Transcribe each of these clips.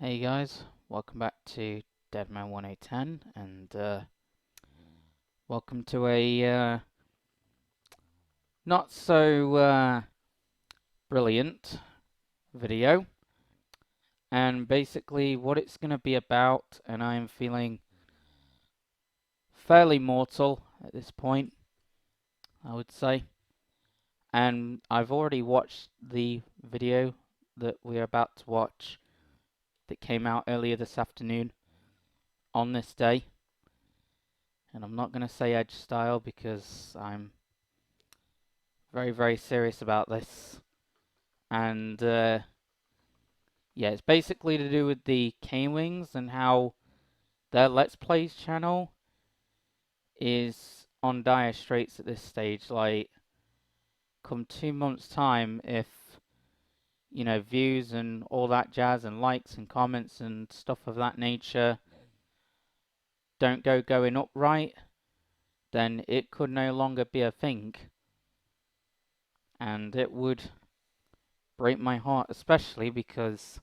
Hey guys, welcome back to Deadman 1010 and welcome to a not so brilliant video. And basically what it's going to be about, and I am feeling fairly mortal at this point, I would say. And I've already watched the video that we're about to watch that came out earlier this afternoon on this day. And I'm not going to say edge style because I'm very, very serious about this. And yeah, it's basically to do with the K-Wings and how their Let's Plays channel is on dire straits at this stage. Like, come 2 months' time, if views and all that jazz and likes and comments and stuff of that nature don't going up right, then it could no longer be a thing. And it would break my heart, especially because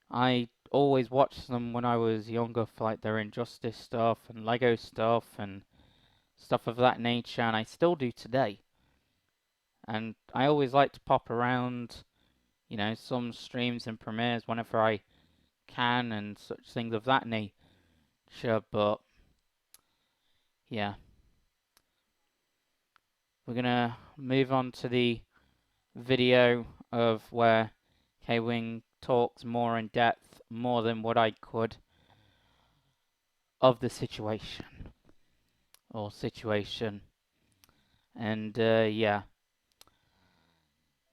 I always watched them when I was younger for like their Injustice stuff and Lego stuff and stuff of that nature, and I still do today. And I always like to pop around, some streams and premieres whenever I can and such things of that nature, but yeah. We're gonna move on to the video of where K-Wing talks more in depth, more than what I could, of the situation. And yeah,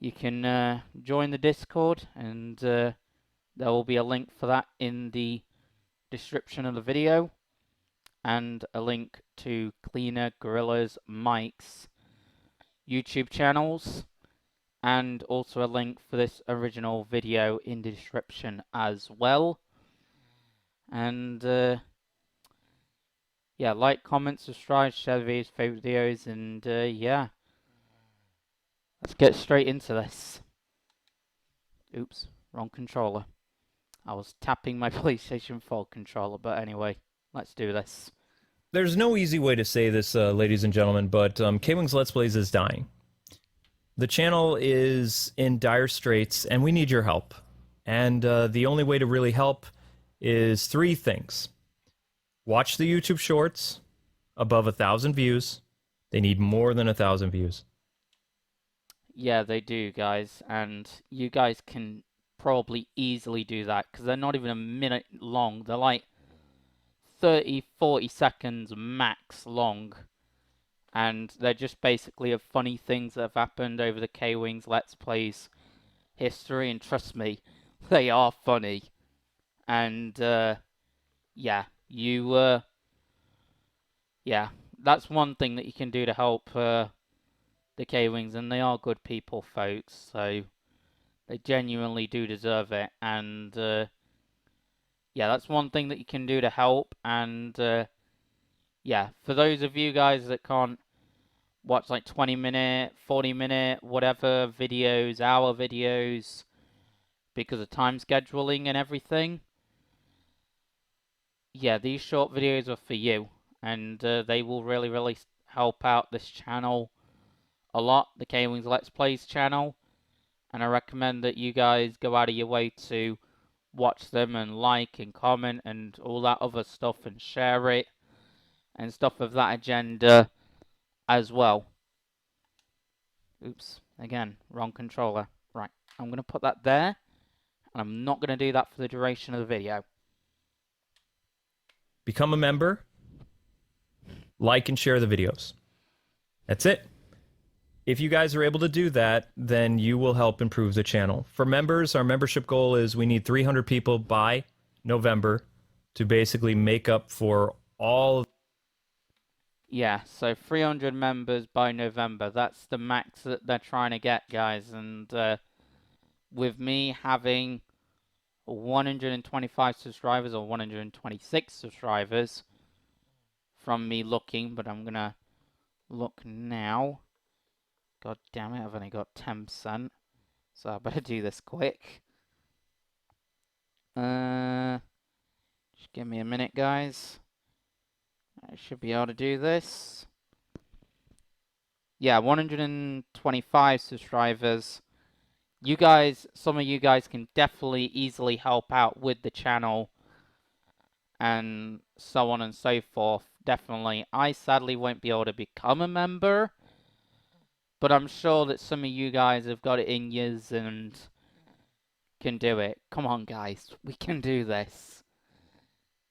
you can join the Discord, and there will be a link for that in the description of the video, and a link to Cleaner Gorillas Mike's YouTube channels, and also a link for this original video in the description as well. And yeah, like, comment, subscribe, share the videos, favorite videos, and yeah, let's get straight into this. Oops, wrong controller. I was tapping my PlayStation 4 controller, but anyway, let's do this. There's no easy way to say this, ladies and gentlemen, but K-Wings Let's Plays is dying. The channel is in dire straits, and we need your help. And the only way to really help is three things. Watch the YouTube shorts, above 1,000 views. They need more than 1,000 views. Yeah, they do, guys, and you guys can probably easily do that, because they're not even a minute long. They're like 30, 40 seconds max long. And they're just basically of funny things that have happened over the K-Wings Let's Plays history, and trust me, they are funny. And yeah, yeah, that's one thing that you can do to help the K-Wings, and they are good people, folks, so they genuinely do deserve it. And yeah, that's one thing that you can do to help. And yeah, for those of you guys that can't watch like 20-minute, 40-minute, whatever videos, hour videos, because of time scheduling and everything, yeah, these short videos are for you. And they will really, really help out this channel a lot, the K-Wings Let's Plays channel. And I recommend that you guys go out of your way to watch them and like and comment and all that other stuff and share it and stuff of that agenda as well. Oops, again, wrong controller. Right, I'm going to put that there, and I'm not going to do that for the duration of the video. Become a member, like and share the videos. That's it. If you guys are able to do that, then you will help improve the channel. For members, our membership goal is we need 300 people by November to basically make up for all. Yeah, so 300 members by November. That's the max that they're trying to get, guys. And with me having 125 subscribers or 126 subscribers from me looking, but I'm going to look now. God damn it, I've only got 10%, so I better do this quick. Just give me a minute, guys. I should be able to do this. Yeah, 125 subscribers. You guys, some of you guys can definitely easily help out with the channel and so on and so forth. Definitely. I sadly won't be able to become a member, but I'm sure that some of you guys have got it in yous and can do it. Come on, guys. We can do this.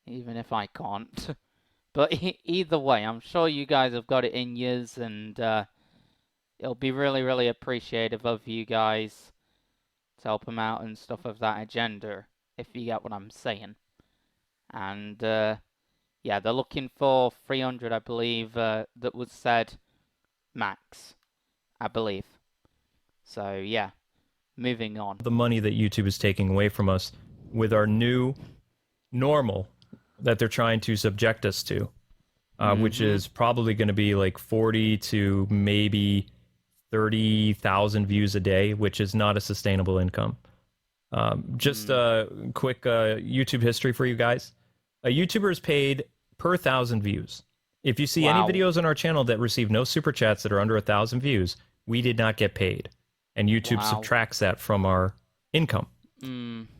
Even if I can't. But either way, I'm sure you guys have got it in yous, and it'll be really, really appreciative of you guys to help them out and stuff of that agenda, if you get what I'm saying. And yeah, they're looking for 300, I believe, that was said max, I believe. So yeah, moving on. The money that YouTube is taking away from us with our new normal that they're trying to subject us to, which is probably going to be like 40 to maybe 30,000 views a day, which is not a sustainable income. Just a quick YouTube history for you guys. A YouTuber is paid per 1,000 views. If you see any videos on our channel that receive no super chats that are under 1,000 views, we did not get paid, and YouTube subtracts that from our income.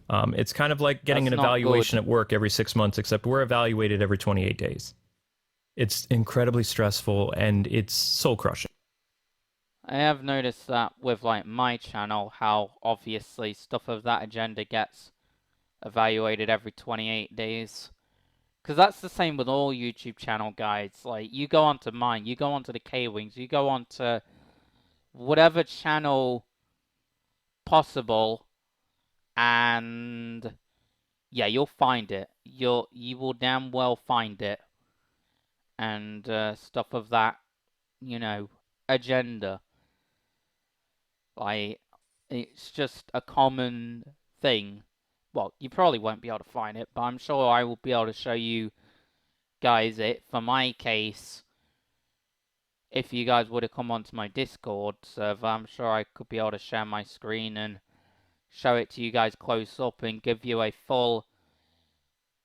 It's kind of like getting an evaluation at work every 6 months, except we're evaluated every 28 days. It's incredibly stressful, and it's soul-crushing. I have noticed that with like my channel, how obviously stuff of that agenda gets evaluated every 28 days. Because that's the same with all YouTube channel guides. Like, you go onto mine, you go onto the K-Wings, you go onto whatever channel possible, and yeah, you'll find it. You will damn well find it. And stuff of that, you know, agenda. Like, it's just a common thing. Well, you probably won't be able to find it, but I'm sure I will be able to show you guys it. For my case, if you guys would have come onto my Discord server, I'm sure I could be able to share my screen and show it to you guys close up and give you a full,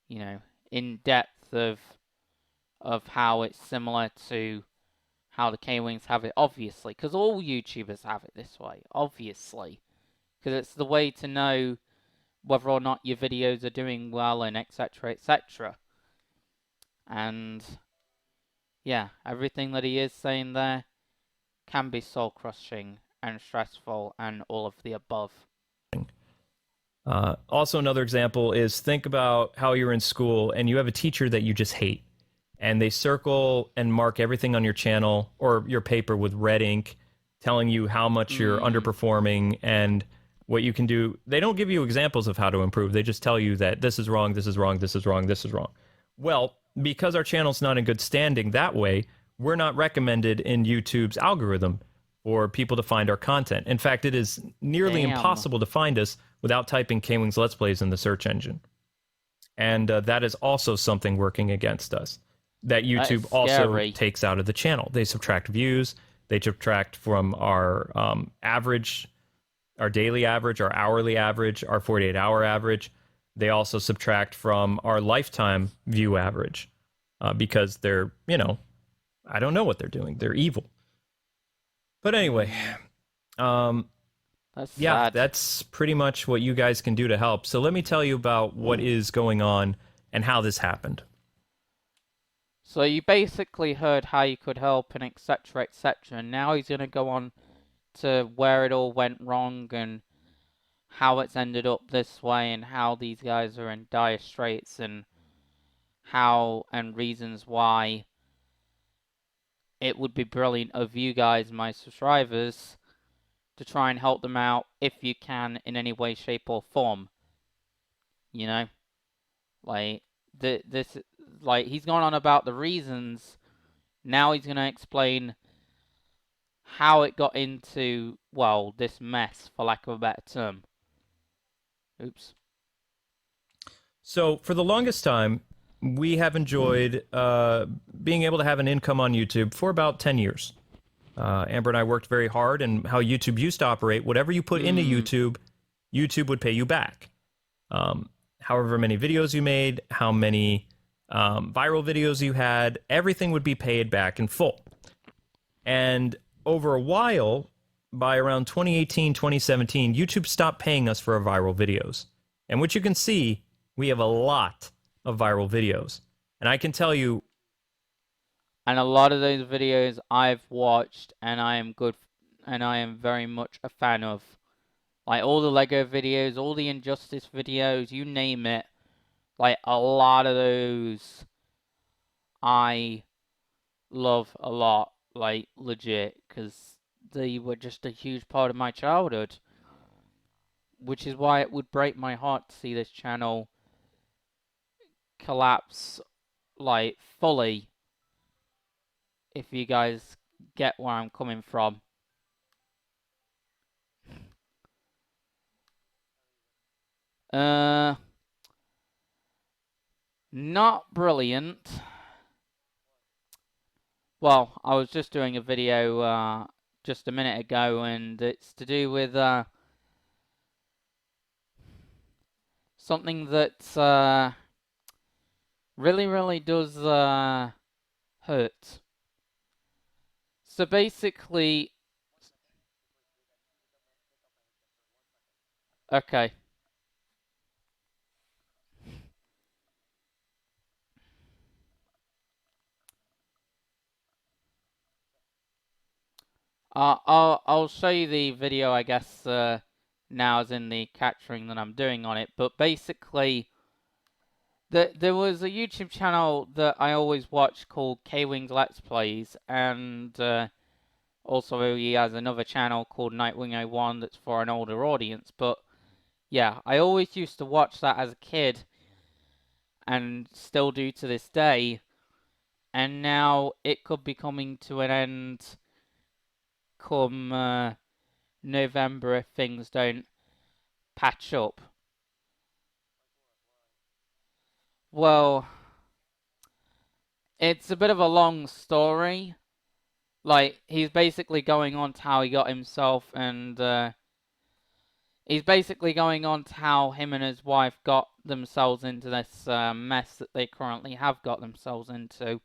you know, in-depth of how it's similar to how the K-Wings have it, obviously, because all YouTubers have it this way, obviously, because it's the way to know whether or not your videos are doing well and etc, etc. And yeah, everything that he is saying there can be soul-crushing and stressful and all of the above. Also, another example is, think about how you're in school and you have a teacher that you just hate, and they circle and mark everything on your channel or your paper with red ink, telling you how much you're underperforming and what you can do. They don't give you examples of how to improve. They just tell you that this is wrong, this is wrong, this is wrong, this is wrong. Well, because our channel's not in good standing that way, we're not recommended in YouTube's algorithm for people to find our content. In fact, it is nearly impossible to find us without typing K-Wings Let's Plays in the search engine. And that is also something working against us, that YouTube also takes out of the channel. They subtract views, they subtract from our average, our daily average, our hourly average, our 48-hour average. They also subtract from our lifetime view average because they're, you know, I don't know what they're doing. They're evil. But anyway, That's yeah, sad. that's pretty much what you guys can do to help. So let me tell you about what is going on and how this happened. So you basically heard how you could help and etc, etc. And now he's going to go on to where it all went wrong and how it's ended up this way and how these guys are in dire straits and how and reasons why it would be brilliant of you guys, my subscribers, to try and help them out if you can in any way, shape or form. You know? Like, like, he's gone on about the reasons. Now he's going to explain how it got into, well, this mess, for lack of a better term. Oops. So for the longest time, we have enjoyed being able to have an income on YouTube for about 10 years. Amber and I worked very hard, and how YouTube used to operate, whatever you put into YouTube, YouTube would pay you back. however many videos you made, how many viral videos you had, everything would be paid back in full. And over a while, by around 2018, 2017, YouTube stopped paying us for our viral videos. And what you can see, we have a lot of viral videos. And I can tell you, And a lot of those videos I've watched, and I am very much a fan of. Like all the Lego videos, all the Injustice videos, you name it. Like a lot of those I love a lot, like legit, because they were just a huge part of my childhood. Which is why it would break my heart to see this channel collapse, like, fully, if you guys get where I'm coming from. Not brilliant. Well, I was just doing a video, just a minute ago, and it's to do with, something that, really, really does, hurt. So basically... Okay. I'll show you the video, I guess, now as in the capturing that I'm doing on it. But basically, there was a YouTube channel that I always watch called Kwings Let's Plays, and also he has another channel called Nightwing01 that's for an older audience. But yeah, I always used to watch that as a kid, and still do to this day. And now it could be coming to an end come November if things don't patch up. Well, it's a bit of a long story. Like, he's basically going on to how he got himself, and he's basically going on to how him and his wife got themselves into this mess that they currently have got themselves into.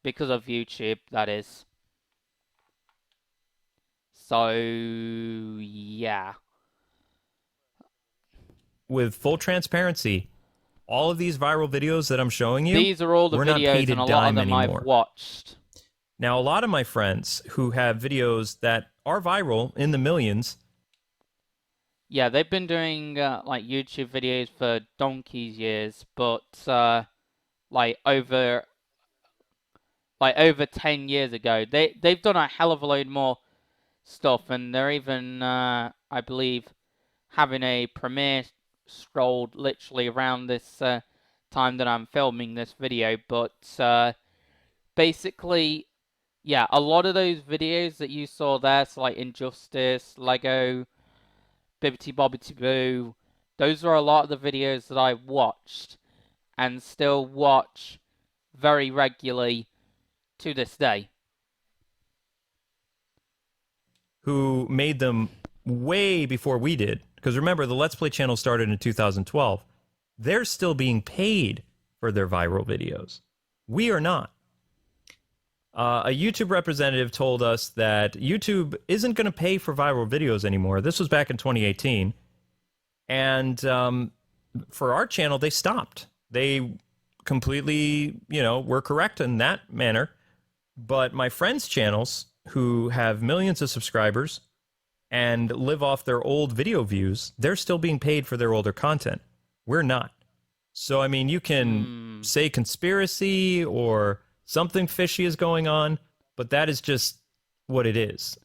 Because of YouTube, that is. So, yeah. with full transparency, all of these viral videos that I'm showing you, These are all the we're not paid videos, and a a lot of dime them anymore. I've watched. Now, a lot of my friends who have videos that are viral in the millions, Yeah, they've been doing like YouTube videos for donkey's years, but like over 10 years ago, they've done a hell of a load more stuff, and they're even I believe having a premiere strolled literally around this time that I'm filming this video. But basically, yeah, a lot of those videos that you saw there, so like Injustice, Lego, Bibbidi Bobbidi Boo, those are a lot of the videos that I watched and still watch very regularly to this day. who made them way before we did, because remember, the Let's Play channel started in 2012, they're still being paid for their viral videos. We are not. A YouTube representative told us that YouTube isn't going to pay for viral videos anymore. This was back in 2018. And for our channel, they stopped. They completely, were correct in that manner. But my friends' channels, who have millions of subscribers and live off their old video views, they're still being paid for their older content. We're not. So, I mean, you can say conspiracy or something fishy is going on, but that is just what it is.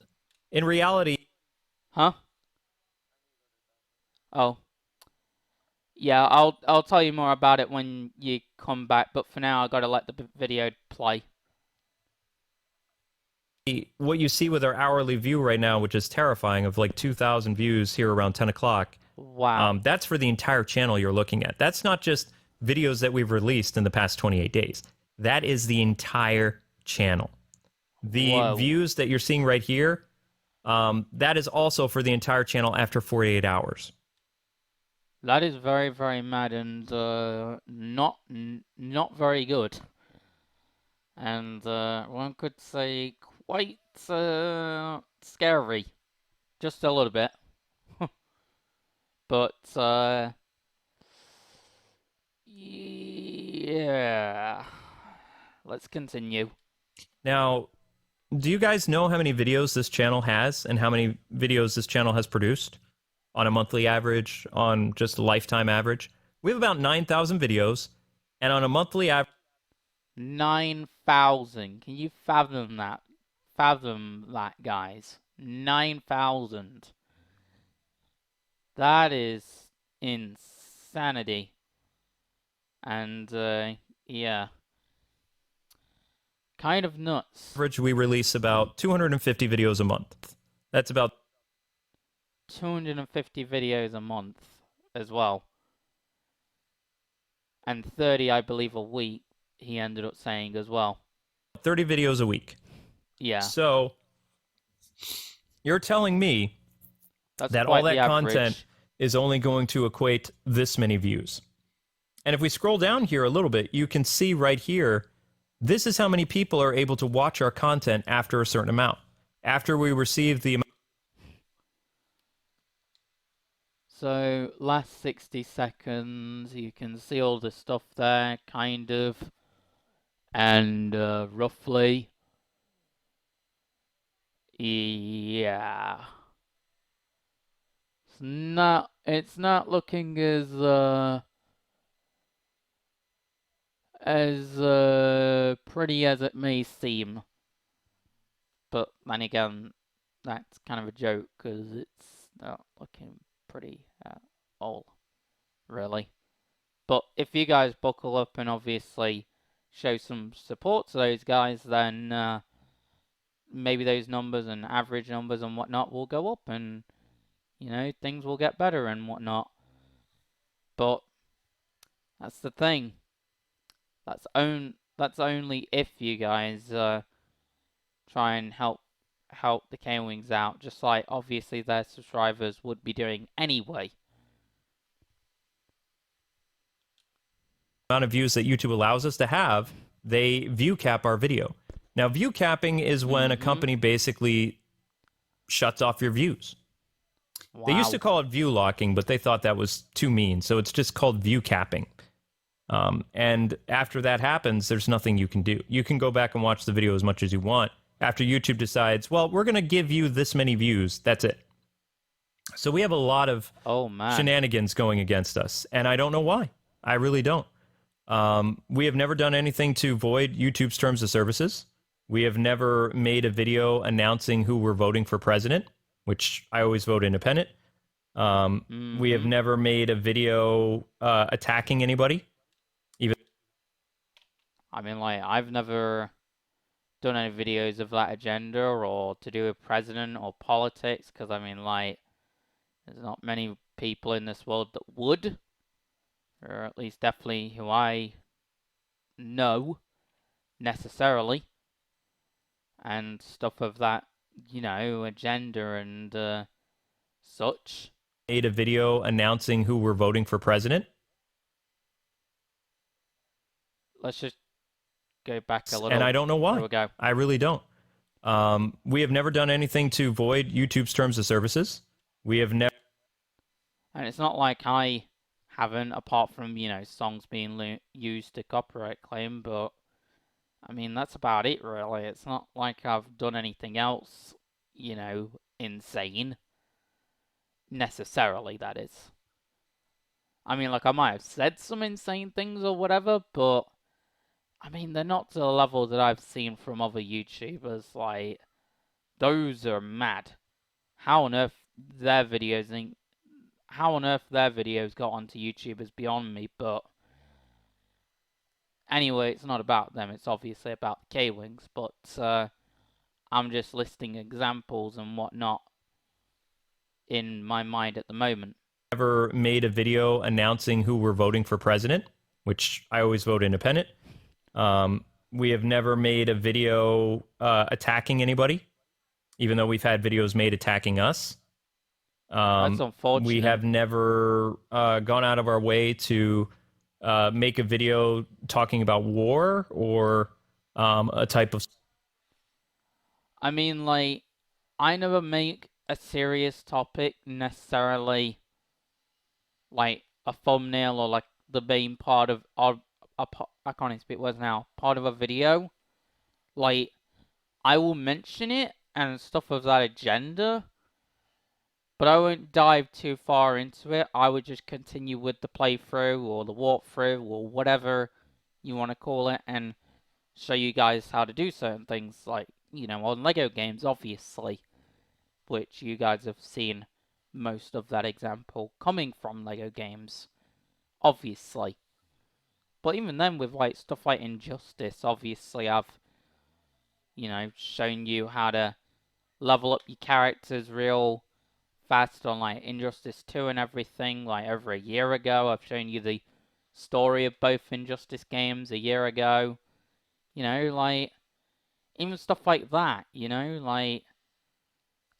In reality... Huh? Oh. Yeah, I'll tell you more about it when you come back, but for now I gotta let the video play. What you see with our hourly view right now, which is terrifying, of like 2,000 views here around 10 o'clock, wow. That's for the entire channel you're looking at. That's not just videos that we've released in the past 28 days. That is the entire channel. The views that you're seeing right here, that is also for the entire channel after 48 hours. That is very, very mad and not very good. And one could say quite scary. Just a little bit. But yeah. Let's continue. Now, do you guys know how many videos this channel has and how many videos this channel has produced on a monthly average, on just a lifetime average? We have about 9,000 videos, and on a monthly average, 9,000. Can you fathom that? Fathom that, guys. 9,000. That is insanity. And yeah. Kind of nuts. we release about 250 videos a month. That's about 250 videos a month as well. And 30, I believe, a week, he ended up saying as well. 30 videos a week. Yeah. So, you're telling me That's that quite all that the average. content is only going to equate this many views. And if we scroll down here a little bit, you can see right here, this is how many people are able to watch our content after a certain amount. After we receive the amount. So, last 60 seconds, you can see all the stuff there, kind of, and roughly. Yeah. It's not looking as pretty as it may seem. But then again, that's kind of a joke, because it's not looking pretty at all, really. But if you guys buckle up and obviously show some support to those guys, then maybe those numbers and average numbers and whatnot will go up, and you know, things will get better and whatnot. But that's the thing. That's only if you guys try and help the K-Wings out, just like obviously their subscribers would be doing anyway. Amount of views that YouTube allows us to have, they view cap our video. Now, view capping is when a company basically shuts off your views. Wow. They used to call it view locking, but they thought that was too mean, so it's just called view capping. And after that happens, there's nothing you can do. You can go back and watch the video as much as you want. After YouTube decides, well, we're going to give you this many views, that's it. So we have a lot of shenanigans going against us, and I don't know why. I really don't. We have never done anything to void YouTube's terms of services. We have never made a video announcing who we're voting for president, which I always vote independent. We have never made a video attacking anybody. I mean, like, I've never done any videos of that agenda or to do with president or politics, because, I mean, like, there's not many people in this world that would, or at least definitely who I know necessarily, and stuff of that, you know, agenda and such. Made a video announcing who we're voting for president. Let's just go back a little. And I don't know why. There we go. I really don't. We have never done anything to void YouTube's terms of services. We have never. And it's not like I haven't, apart from, you know, songs being used to copyright claim, but I mean, that's about it, really. It's not like I've done anything else, you know, insane. Necessarily, that is. I mean, like, I might have said some insane things or whatever, but I mean, they're not to the level that I've seen from other YouTubers. Like, those are mad. How on earth their videos got onto YouTube is beyond me, but anyway, it's not about them. It's obviously about K-Wings, but I'm just listing examples and whatnot in my mind at the moment. Never made a video announcing who we're voting for president, which I always vote independent. We have never made a video attacking anybody, even though we've had videos made attacking us. That's unfortunate. We have never gone out of our way to make a video talking about war or a type of... I mean, like, I never make a serious topic necessarily like a thumbnail or like the main part of I can't even speak words now, part of a video. Like, I will mention it and stuff of that agenda, but I won't dive too far into it. I would just continue with the playthrough or the walkthrough or whatever you want to call it and show you guys how to do certain things, like, you know, on Lego games, obviously, which you guys have seen most of that example coming from Lego games, obviously. But even then, with like stuff like Injustice, obviously I've, you know, shown you how to level up your characters real fast on like Injustice 2 and everything, like over a year ago. I've shown you the story of both Injustice games a year ago. You know, like, even stuff like that, you know, like,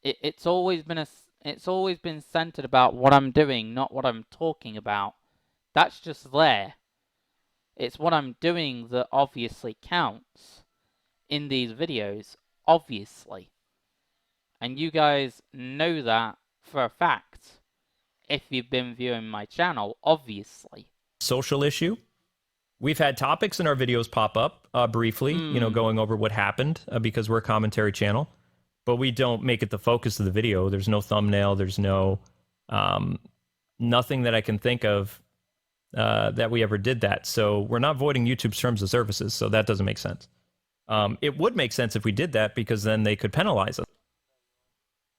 it's always been centered about what I'm doing, not what I'm talking about. That's just there. It's what I'm doing that obviously counts in these videos, obviously. And you guys know that for a fact if you've been viewing my channel, obviously. Social issue. We've had topics in our videos pop up briefly, you know, going over what happened because we're a commentary channel, but we don't make it the focus of the video. There's no thumbnail. There's no nothing that I can think of that we ever did that. So we're not voiding YouTube's terms of services. So that doesn't make sense. It would make sense if we did that because then they could penalize us.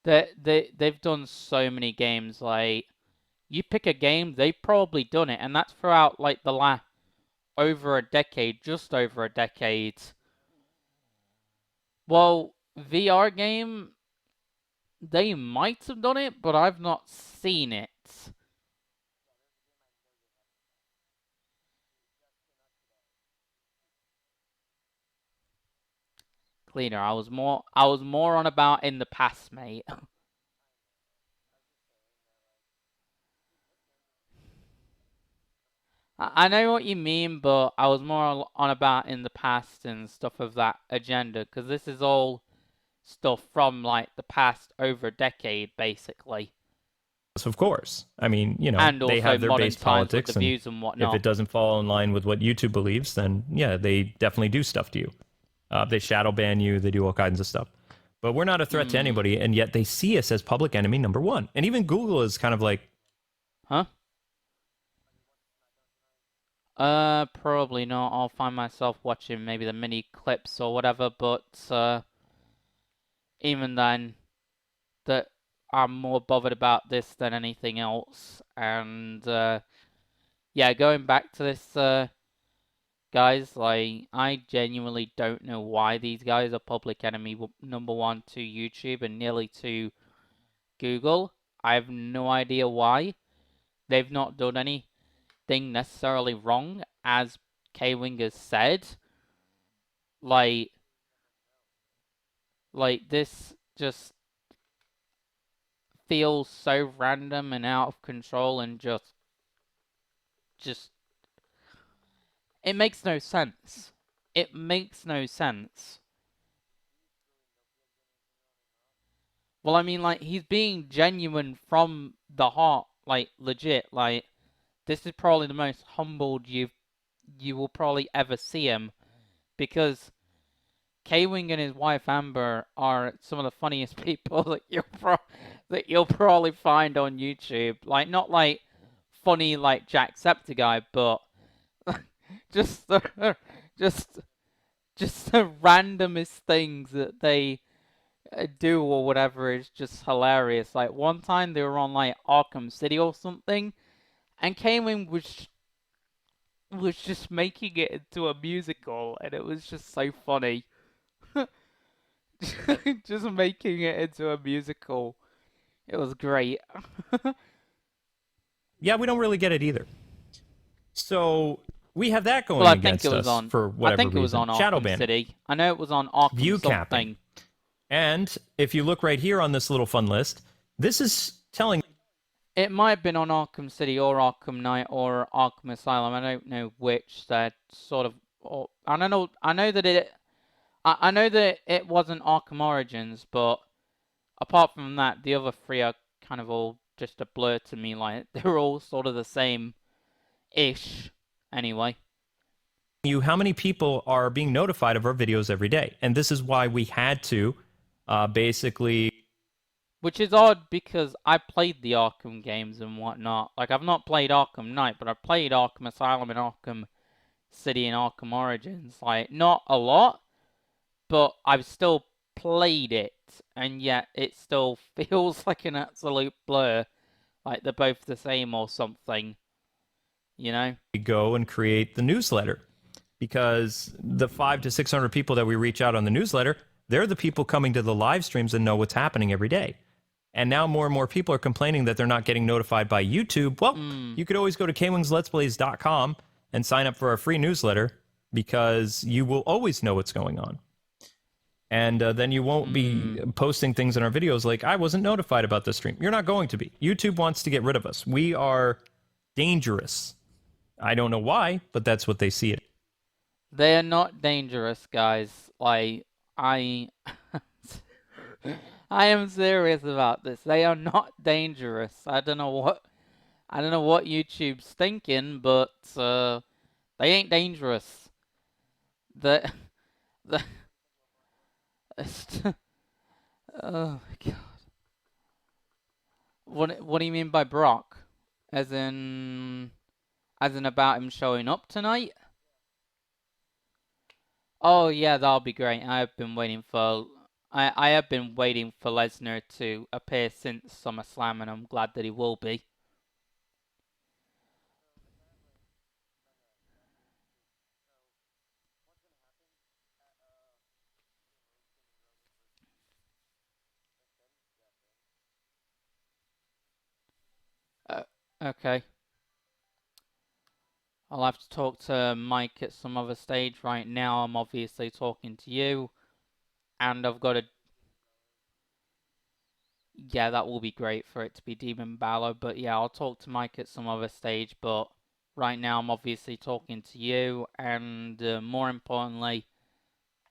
They've done so many games. Like, you pick a game, they've probably done it, and that's throughout like the last over a decade, just over a decade. Well, VR game, they might have done it, but I've not seen it. Cleaner, I was more on about in the past, mate. I know what you mean, but I was more on about in the past and stuff of that agenda, because this is all stuff from, like, the past over a decade, basically. Of course. I mean, you know, And they also have their modern base times with politics, the and views and whatnot. if it doesn't fall in line with what YouTube believes, then yeah, they definitely do stuff to you. They shadow ban you, they do all kinds of stuff. But we're not a threat to anybody, and yet they see us as public enemy number one. And even Google is kind of like... Huh? Probably not. I'll find myself watching maybe the mini clips or whatever, but even then, that I'm more bothered about this than anything else. And yeah, going back to this, guys, like, I genuinely don't know why these guys are public enemy number one to YouTube and nearly to Google. I have no idea why. They've not done anything necessarily wrong, as K-Wing has said. Like, this just feels so random and out of control and just it makes no sense. It makes no sense. Well, I mean, like, he's being genuine from the heart, like, legit. Like, this is probably the most humbled you will probably ever see him, because K-Wing and his wife Amber are some of the funniest people that you'll probably find on YouTube. Like, not like funny like Jacksepticeye, but just the randomest things that they do or whatever is just hilarious. Like, one time they were on like Arkham City or something, and K-Wing was just making it into a musical, and it was just so funny. Just making it into a musical. It was great. Yeah, we don't really get it either. So we have that going Well, I against think it was us on. for whatever I think it was reason. on Shadow Arkham ban. City. I know it was on Arkham View something. capping. And if you look right here on this little fun list, this is telling It might have been on Arkham City or Arkham Knight or Arkham Asylum. I don't know which. That sort of. Or, I don't know. I know that I know that it wasn't Arkham Origins, but apart from that, the other three are kind of all just a blur to me. Like they're all sort of the same-ish. Anyway. You how many people are being notified of our videos every day, and this is why we had to basically. Which is odd because I played the Arkham games and whatnot. Like, I've not played Arkham Knight, but I've played Arkham Asylum and Arkham City and Arkham Origins. Like, not a lot, but I've still played it, and yet it still feels like an absolute blur. Like, they're both the same or something. You know? Go and create the newsletter, because the 500 to 600 people that we reach out on the newsletter, they're the people coming to the live streams and know what's happening every day. And now more and more people are complaining that they're not getting notified by YouTube. Well, you could always go to kwingsletsplays.com and sign up for our free newsletter, because you will always know what's going on. And then you won't be posting things in our videos like, I wasn't notified about this stream. You're not going to be. YouTube wants to get rid of us. We are dangerous. I don't know why, but that's what they see it. They are not dangerous, guys. Like, I am serious about this. They are not dangerous. I don't know what YouTube's thinking, but they ain't dangerous. The oh god. What do you mean by Brock? As in about him showing up tonight? Oh yeah, that'll be great. I have been waiting for Lesnar to appear since SummerSlam, and I'm glad that he will be. Okay. I'll have to talk to Mike at some other stage. Right now, I'm obviously talking to you, and I've got a... Yeah, that will be great for it to be Demon Balor, but yeah, I'll talk to Mike at some other stage, but right now I'm obviously talking to you, and more importantly,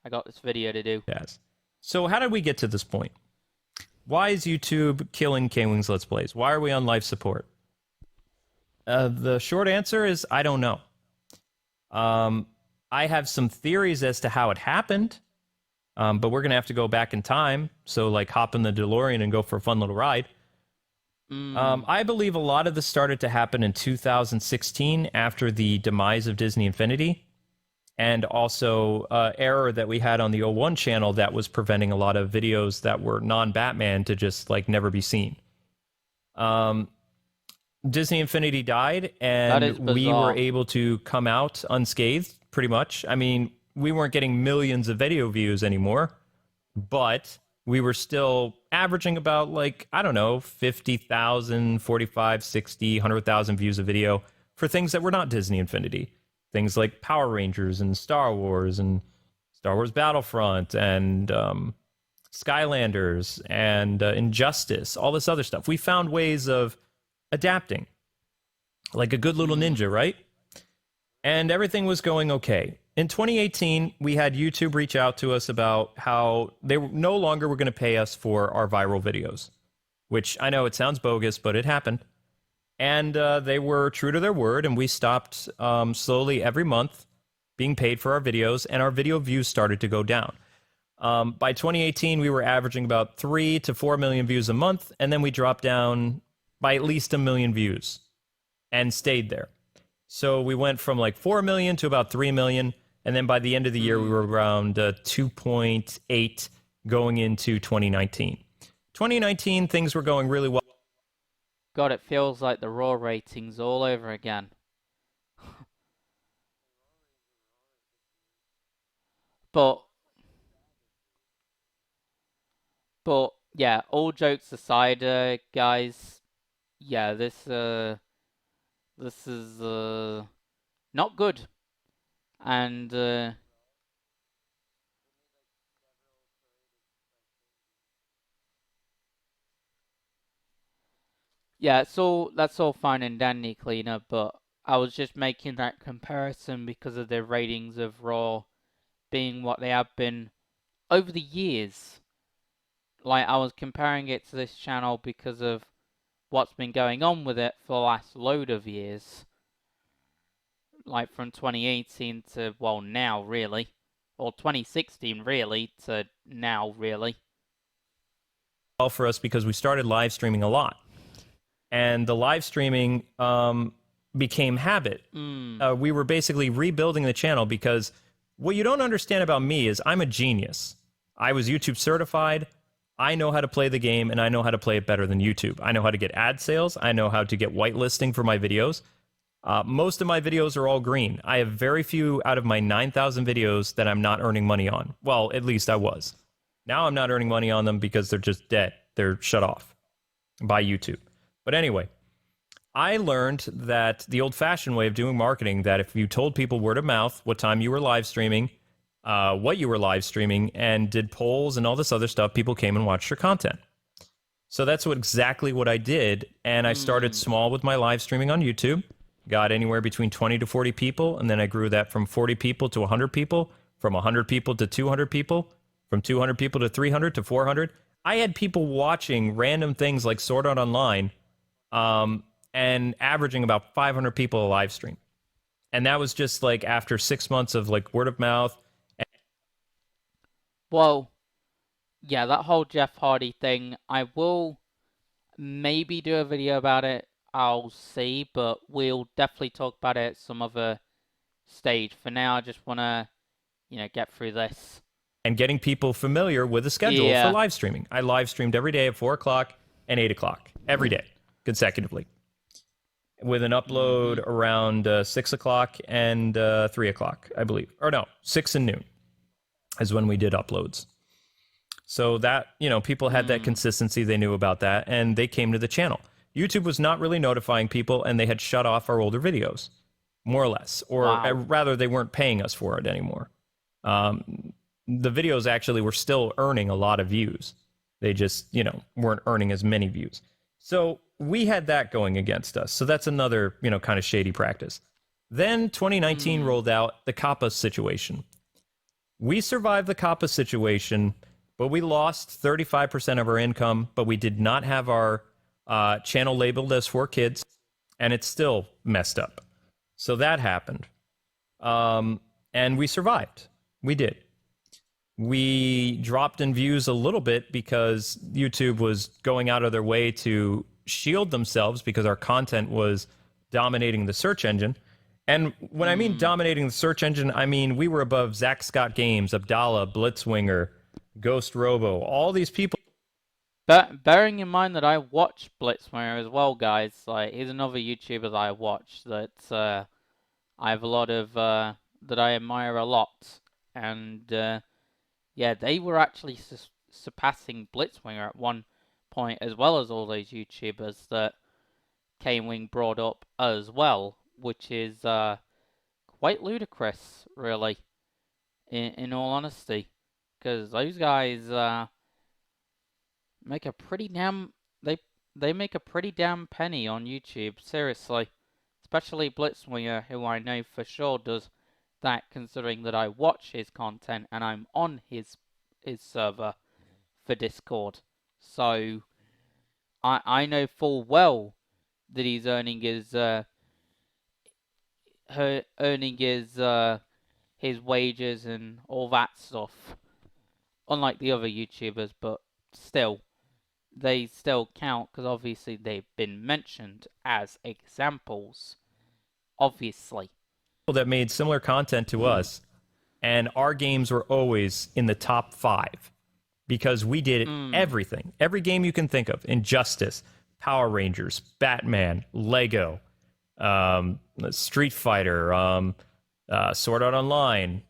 I got this video to do. Yes. So how did we get to this point? Why is YouTube killing Kwings Let's Plays? Why are we on life support? The short answer is I don't know. I have some theories as to how it happened, but we're going to have to go back in time. So, like, hop in the DeLorean and go for a fun little ride. I believe a lot of this started to happen in 2016 after the demise of Disney Infinity, and also error that we had on the O1 channel that was preventing a lot of videos that were non-Batman to just, like, never be seen. Disney Infinity died, and we were able to come out unscathed, pretty much. I mean, we weren't getting millions of video views anymore, but we were still averaging about, like, I don't know, 50,000, 45, 60, 100,000 views a video for things that were not Disney Infinity. Things like Power Rangers and Star Wars Battlefront and Skylanders and Injustice, all this other stuff. We found ways of adapting, like a good little ninja, right? And everything was going okay. In 2018, we had YouTube reach out to us about how they no longer were going to pay us for our viral videos, which I know it sounds bogus, but it happened. And they were true to their word, and we stopped slowly every month being paid for our videos, and our video views started to go down. By 2018, we were averaging about 3 to 4 million views a month, and then we dropped down by at least 1 million views and stayed there. So we went from like 4 million to about 3 million. And then by the end of the year, we were around 2.8 going into 2019. 2019, things were going really well. God, it feels like the Raw ratings all over again. But yeah, all jokes aside, guys, yeah, this is not good. And Yeah, that's all fine and dandy, Cleaner, but I was just making that comparison because of the ratings of Raw being what they have been over the years. Like, I was comparing it to this channel because of what's been going on with it for the last load of years. Like, from 2018 to, well, now, really. Or 2016, really, to now, really. Well, for us because we started live streaming a lot. And the live streaming became habit. We were basically rebuilding the channel because what you don't understand about me is I'm a genius. I was YouTube certified. I know how to play the game, and I know how to play it better than YouTube. I know how to get ad sales. I know how to get whitelisting for my videos. Most of my videos are all green. I have very few out of my 9,000 videos that I'm not earning money on. Well, at least I was. Now I'm not earning money on them because they're just dead. They're shut off by YouTube. But anyway, I learned that the old-fashioned way of doing marketing, that if you told people word of mouth what time you were live streaming, what you were live streaming, and did polls and all this other stuff, people came and watched your content. So that's exactly what I did, and I started small with my live streaming on YouTube, got anywhere between 20 to 40 people, and then I grew that from 40 people to 100 people, from 100 people to 200 people, from 200 people to 300 to 400. I had people watching random things like Sword Art Online, and averaging about 500 people a live stream. And that was just like after 6 months of like word of mouth. Well, yeah, that whole Jeff Hardy thing, I will maybe do a video about it. I'll see, but we'll definitely talk about it at some other stage. For now, I just want to, get through this. And getting people familiar with the schedule for live streaming. I live streamed every day at 4 o'clock and 8 o'clock, every day, consecutively, with an upload around 6 o'clock and 3 o'clock, I believe. Or no, 6 and noon is when we did uploads. So that, people had that consistency. They knew about that, and they came to the channel. YouTube was not really notifying people, and they had shut off our older videos, more or less. Or rather, they weren't paying us for it anymore. The videos actually were still earning a lot of views. They just, weren't earning as many views. So we had that going against us. So that's another, kind of shady practice. Then 2019 rolled out the COPPA situation. We survived the COPPA situation, but we lost 35% of our income, but we did not have our channel labeled as for kids, and it's still messed up. So that happened. And we survived. We did. We dropped in views a little bit because YouTube was going out of their way to shield themselves because our content was dominating the search engine. And when I mean dominating the search engine, I mean we were above Zach Scott Games, Abdallah, Blitzwinger, Ghost Robo, all these people. But bearing in mind that I watch Blitzwinger as well, guys, like he's another YouTuber that I watch that I have a lot of that I admire a lot, and yeah, they were actually surpassing Blitzwinger at one point, as well as all those YouTubers that K-Wing brought up as well, which is quite ludicrous, really, in all honesty, because those guys make a pretty damn they make a pretty damn penny on YouTube, seriously, especially Blitzwinger, who I know for sure does that, considering that I watch his content and I'm on his server for Discord. So I know full well that he's earning his his wages and all that stuff. Unlike the other YouTubers, but still, they still count because obviously they've been mentioned as examples. Obviously. That made similar content to us, and our games were always in the top 5 because we did everything. Every game you can think of. Injustice, Power Rangers, Batman, Lego, Street Fighter, Sword Art Online,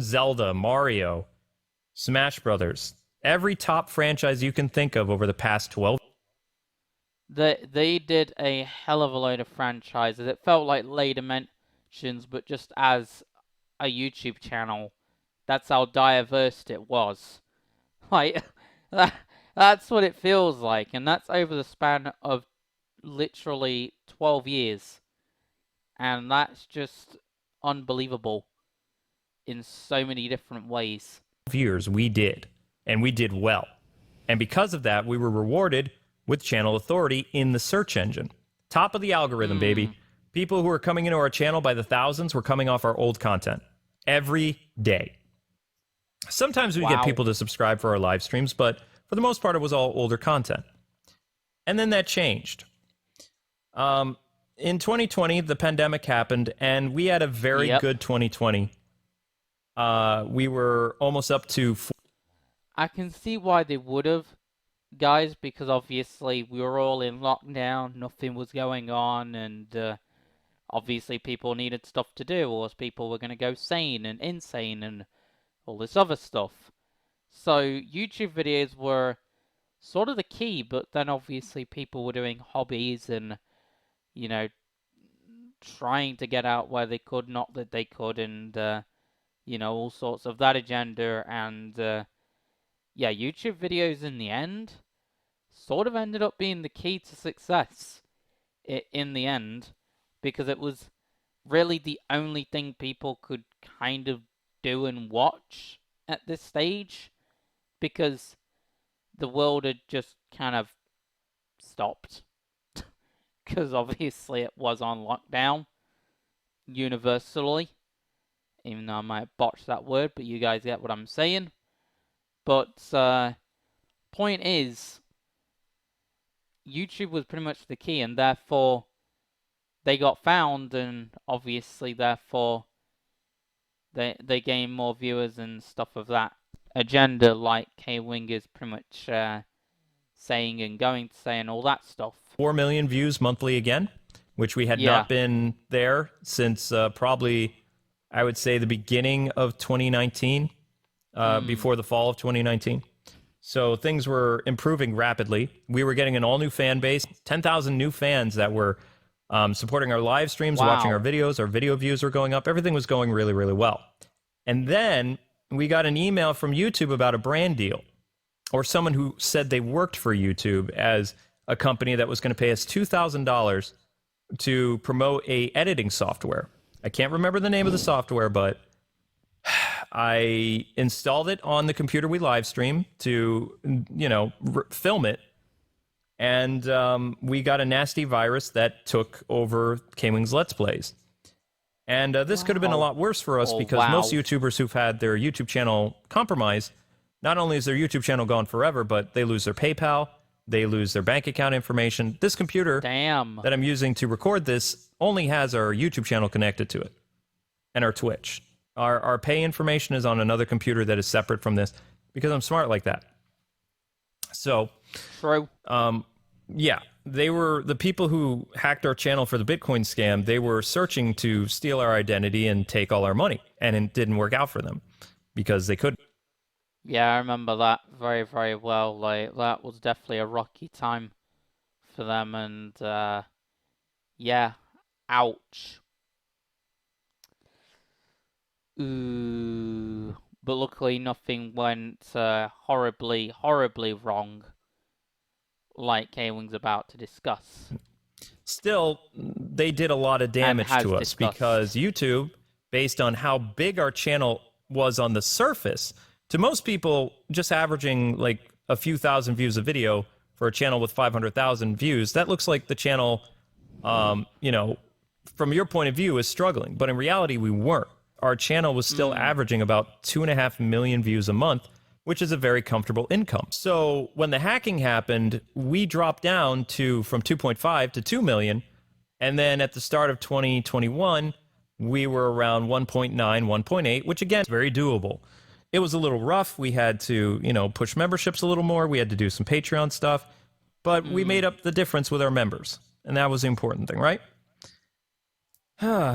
Zelda, Mario, Smash Brothers. Every top franchise you can think of over the past 12. They did a hell of a load of franchises. It felt like later mentions, but just as a YouTube channel, that's how diverse it was. Like, That's what it feels like, and that's over the span of literally 12 years. And that's just unbelievable in so many different ways. Years we did, and we did well. And because of that, we were rewarded with channel authority in the search engine. Top of the algorithm, baby. People who are coming into our channel by the thousands were coming off our old content every day. Sometimes we get people to subscribe for our live streams, but for the most part, it was all older content. And then that changed. In 2020, the pandemic happened, and we had a very good 2020. We were almost up to... I can see why they would have, guys, because obviously we were all in lockdown, nothing was going on, and obviously people needed stuff to do, or people were going to go sane and insane and all this other stuff. So YouTube videos were sort of the key, but then obviously people were doing hobbies and, you know, trying to get out where they could, not that they could, and, you know, all sorts of that agenda, and, yeah, YouTube videos in the end sort of ended up being the key to success in the end, because it was really the only thing people could kind of do and watch at this stage, because the world had just kind of stopped. Because obviously it was on lockdown universally, even though I might botch that word, but you guys get what I'm saying. But point is, YouTube was pretty much the key, and therefore they got found, and obviously therefore they gained more viewers and stuff of that agenda, like K-Wing is pretty much saying and going to say and all that stuff. 4 million views monthly again, which we had not been there since probably, I would say, the beginning of 2019, before the fall of 2019. So things were improving rapidly. We were getting an all-new fan base, 10,000 new fans that were supporting our live streams, watching our videos. Our video views were going up. Everything was going really, really well. And then we got an email from YouTube about a brand deal, or someone who said they worked for YouTube as a company that was going to pay us $2,000 to promote a editing software. I can't remember the name of the software, but I installed it on the computer we live stream to, you know, film it. And we got a nasty virus that took over K-Wing's Let's Plays. And this could have been a lot worse for us, because most YouTubers who've had their YouTube channel compromised, not only is their YouTube channel gone forever, but they lose their PayPal, they lose their bank account information. This computer that I'm using to record this only has our YouTube channel connected to it, and our Twitch. Our pay information is on another computer that is separate from this, because I'm smart like that. So, yeah, they were the people who hacked our channel for the Bitcoin scam. They were searching to steal our identity and take all our money, and it didn't work out for them because they couldn't. Yeah, I remember that very, very well. Like, that was definitely a rocky time for them, and yeah, ouch. Ooh, but luckily nothing went horribly, horribly wrong, like K-Wing's about to discuss. Still, they did a lot of damage to us because YouTube, based on how big our channel was on the surface, to most people, just averaging like a few thousand views a video for a channel with 500,000 views, that looks like the channel, you know, from your point of view, is struggling. But in reality, we weren't. Our channel was still averaging about 2.5 million views a month, which is a very comfortable income. So when the hacking happened, we dropped down from 2.5 to 2 million. And then at the start of 2021, we were around 1.9, 1.8, which again is very doable. It was a little rough. We had to, you know, push memberships a little more. We had to do some Patreon stuff, but we made up the difference with our members. And that was the important thing, right?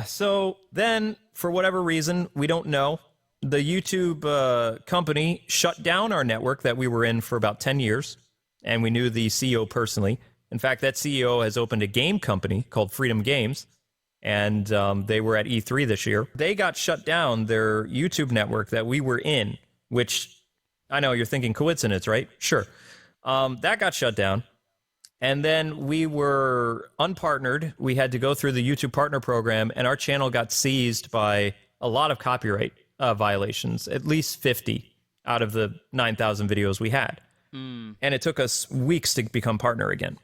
So then, for whatever reason, we don't know, the YouTube company shut down our network that we were in for about 10 years, and we knew the CEO personally. In fact, that CEO has opened a game company called Freedom Games, and they were at E3 this year. They got shut down, their YouTube network that we were in, which I know you're thinking coincidence, right? Sure. That got shut down. And then we were unpartnered. We had to go through the YouTube Partner Program, and our channel got seized by a lot of copyright violations, at least 50 out of the 9,000 videos we had. And it took us weeks to become partner again.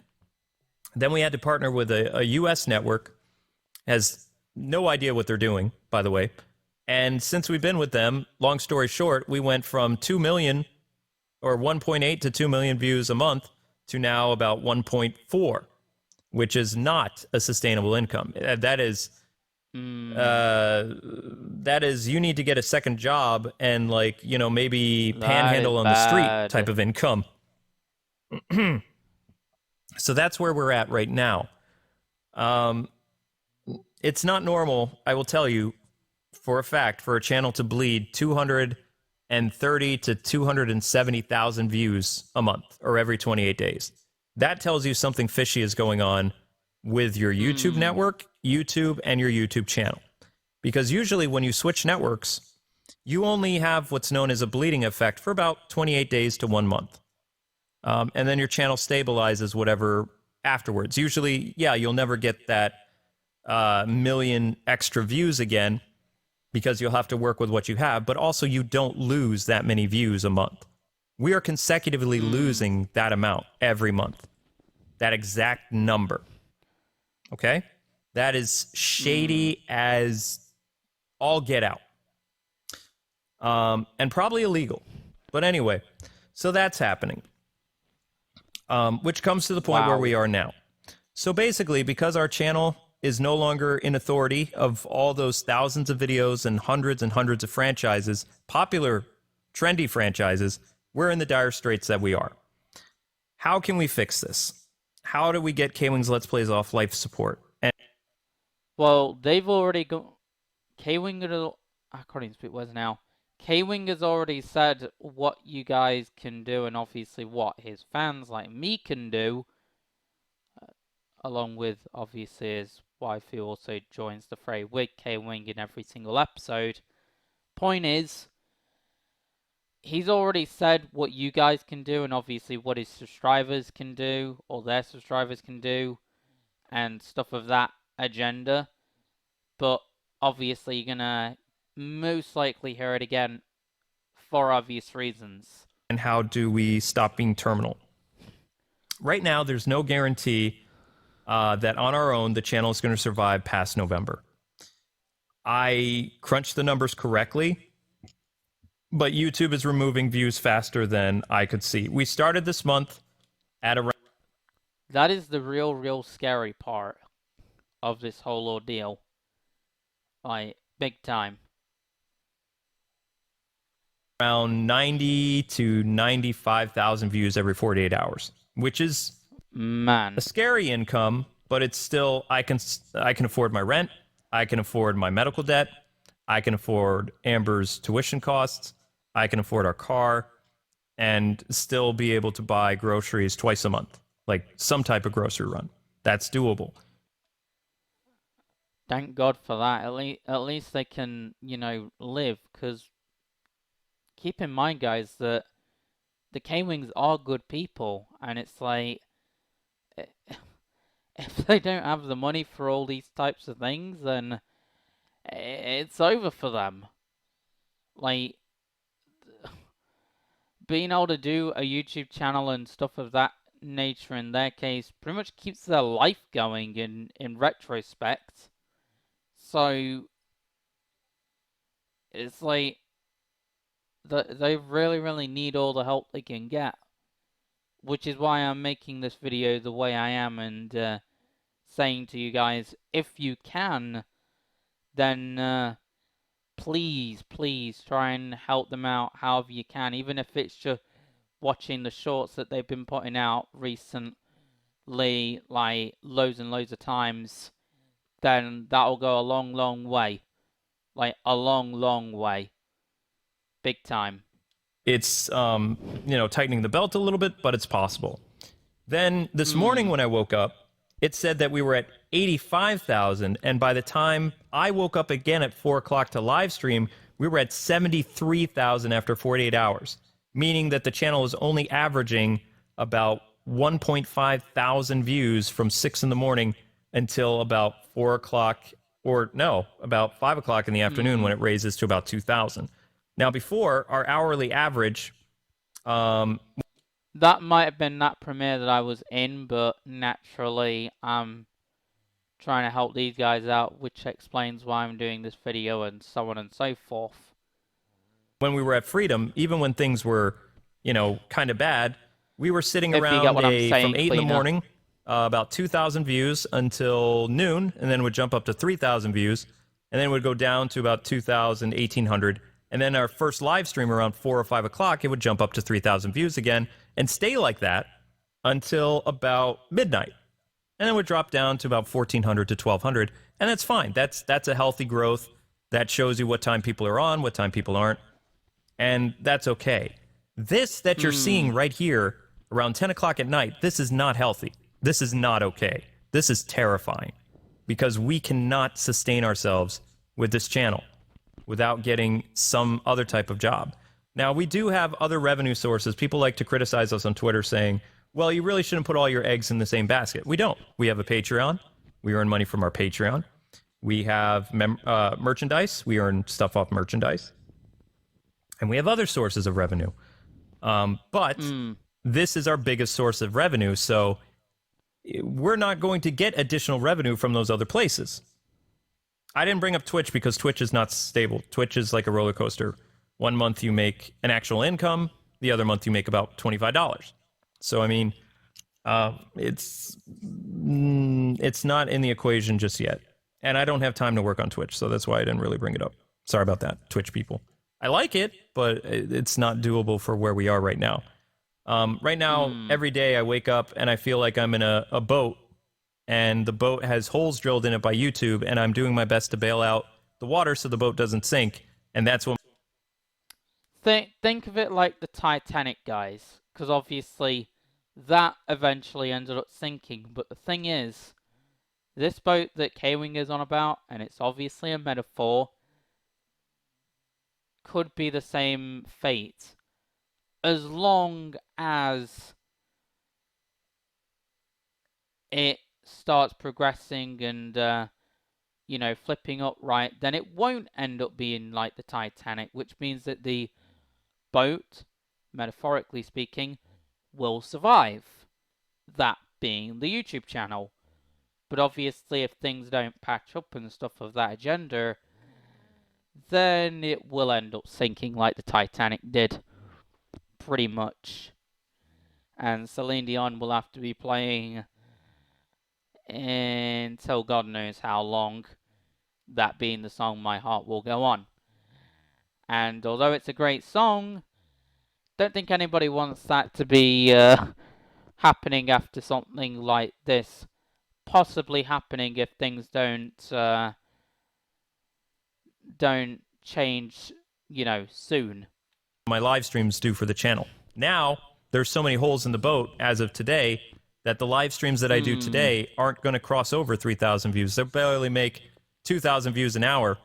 Then we had to partner with a US network, has no idea what they're doing, by the way. And since we've been with them, long story short, we went from 2 million or 1.8 to 2 million views a month to now about 1.4, which is not a sustainable income. That is, you need to get a second job and, like, you know, maybe panhandle on the street type of income. So that's where we're at right now. It's not normal, I will tell you, for a fact, for a channel to bleed 230 to 270,000 views a month or every 28 days. That tells you something fishy is going on with your YouTube network, YouTube, and your YouTube channel. Because usually when you switch networks, you only have what's known as a bleeding effect for about 28 days to 1 month. And then your channel stabilizes whatever afterwards. Usually, yeah, you'll never get that million extra views again, because you'll have to work with what you have, but also you don't lose that many views a month. We are consecutively losing that amount every month. That exact number. Okay? That is shady as all get out. And probably illegal. But anyway, so that's happening. Which comes to the point where we are now. So basically, because our channel is no longer in authority of all those thousands of videos and hundreds of franchises, popular, trendy franchises, we're in the dire straits that we are. How can we fix this? How do we get Kwings Let's Plays off life support? And well, they've already got... Kwing, I can't even speak words now. Kwing has already said what you guys can do, and obviously what his fans like me can do, along with, obviously, his wife, who also joins the fray with Kwing in every single episode. Point is, he's already said what you guys can do, and obviously what his subscribers can do, or their subscribers can do, and stuff of that agenda. But obviously you're gonna most likely hear it again for obvious reasons. And how do we stop being terminal? Right now, there's no guarantee that on our own, the channel is going to survive past November. I crunched the numbers correctly, but YouTube is removing views faster than I could see. We started this month at around... That is the real scary part of this whole ordeal. Like, big time. Around 90 to 95,000 views every 48 hours, which is... Man, a scary income, but it's still, I can afford my rent, I can afford my medical debt, I can afford Amber's tuition costs, I can afford our car, and still be able to buy groceries twice a month, like some type of grocery run. That's doable. Thank God for that. At least they can, you know, live. Because keep in mind, guys, that the Kwings are good people, and it's like, if they don't have the money for all these types of things, then it's over for them. Like, being able to do a YouTube channel and stuff of that nature in their case pretty much keeps their life going in retrospect. So it's like they really need all the help they can get. Which is why I'm making this video the way I am, and saying to you guys, if you can, then please try and help them out however you can, even if it's just watching the shorts that they've been putting out recently, like loads and loads of times, then that'll go a long way. Like, a long way. Big time. It's, tightening the belt a little bit, but it's possible. Then this morning when I woke up, it said that we were at 85,000, and by the time I woke up again at 4 o'clock to live stream, we were at 73,000 after 48 hours, meaning that the channel is only averaging about 1.5 thousand views from 6 in the morning until about 4 o'clock, or no, about 5 o'clock in the afternoon when it raises to about 2,000. Now, before, our hourly average, that might have been that premiere that I was in, but naturally I'm trying to help these guys out, which explains why I'm doing this video and so on and so forth. when we were at Freedom, even when things were, kind of bad, we were sitting If you around get what I'm saying, from 8 in the Cleaner. morning, about 2,000 views until noon, and then would jump up to 3,000 views, and then would go down to about 2,000, 1,800. And then our first live stream around 4 or 5 o'clock, it would jump up to 3,000 views again and stay like that until about midnight. And then would drop down to about 1,400 to 1,200. And that's fine. That's a healthy growth. That shows you what time people are on, what time people aren't. And that's okay. This that you're seeing right here around 10 o'clock at night, this is not healthy. This is not okay. This is terrifying because we cannot sustain ourselves with this channel without getting some other type of job. Now, we do have other revenue sources. People like to criticize us on Twitter saying, well, you really shouldn't put all your eggs in the same basket. We don't. We have a Patreon. We earn money from our Patreon. We have merchandise. We earn stuff off merchandise. And we have other sources of revenue. But this is our biggest source of revenue, so we're not going to get additional revenue from those other places. I didn't bring up Twitch because Twitch is not stable. Twitch is like a roller coaster. One month you make an actual income, the other month you make about $25. So, I mean, it's not in the equation just yet. And I don't have time to work on Twitch, so that's why I didn't really bring it up. Sorry about that, Twitch people. I like it, but it's not doable for where we are right now. Right now, every day I wake up and I feel like I'm in a boat, and the boat has holes drilled in it by YouTube, and I'm doing my best to bail out the water so the boat doesn't sink, and that's what... Think of it like the Titanic, guys, because obviously that eventually ended up sinking. But the thing is, this boat that K-Wing is on about, and it's obviously a metaphor, could be the same fate as long as it starts progressing and flipping upright. Then it won't end up being like the Titanic, which means that the boat, metaphorically speaking, will survive, that being the YouTube channel. But obviously if things don't patch up and stuff of that agenda, then it will end up sinking like the Titanic did, pretty much. And Celine Dion will have to be playing until God knows how long, that being the song My Heart Will Go On. And although it's a great song, don't think anybody wants that to be happening after something like this possibly happening if things don't change, soon. My live streams do for the channel. Now, there's so many holes in the boat as of today that the live streams that I do today aren't going to cross over 3,000 views. They'll barely make 2,000 views an hour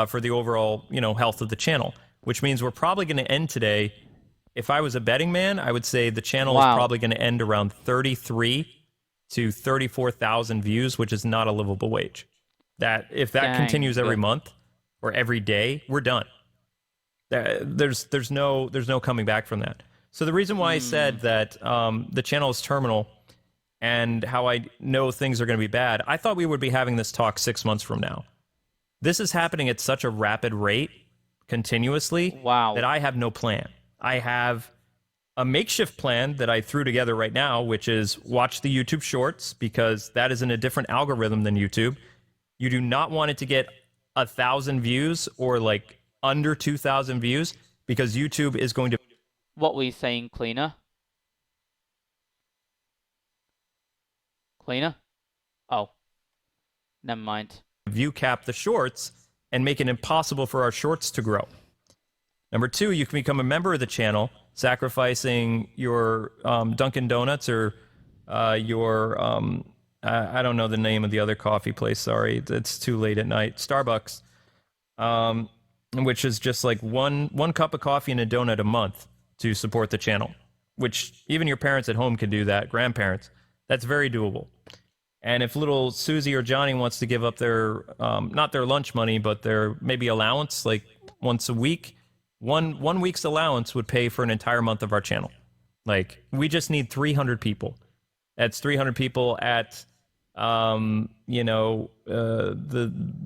for the overall, health of the channel, which means we're probably going to end today. If I was a betting man, I would say the channel is probably going to end around 33 to 34,000 views, which is not a livable wage. That if that continues every month or every day, we're done. There's no coming back from that. So the reason why I said that the channel is terminal and how I know things are going to be bad, I thought we would be having this talk 6 months from now. This is happening at such a rapid rate, continuously, that I have no plan. I have a makeshift plan that I threw together right now, which is watch the YouTube Shorts, because that is in a different algorithm than YouTube. You do not want it to get 1,000 views or like under 2,000 views, because YouTube is going to... What were you saying, Cleaner? Cleaner? Oh. Never mind. View cap the shorts and make it impossible for our shorts to grow. Number 2, you can become a member of the channel, sacrificing your Dunkin' Donuts or your, I don't know the name of the other coffee place, sorry, it's too late at night, Starbucks, which is just like one cup of coffee and a donut a month to support the channel. which even your parents at home can do that, grandparents, that's very doable. And if little Susie or Johnny wants to give up their, not their lunch money, but their maybe allowance, like once a week, one week's allowance would pay for an entire month of our channel. Like, we just need 300 people. That's 300 people at, the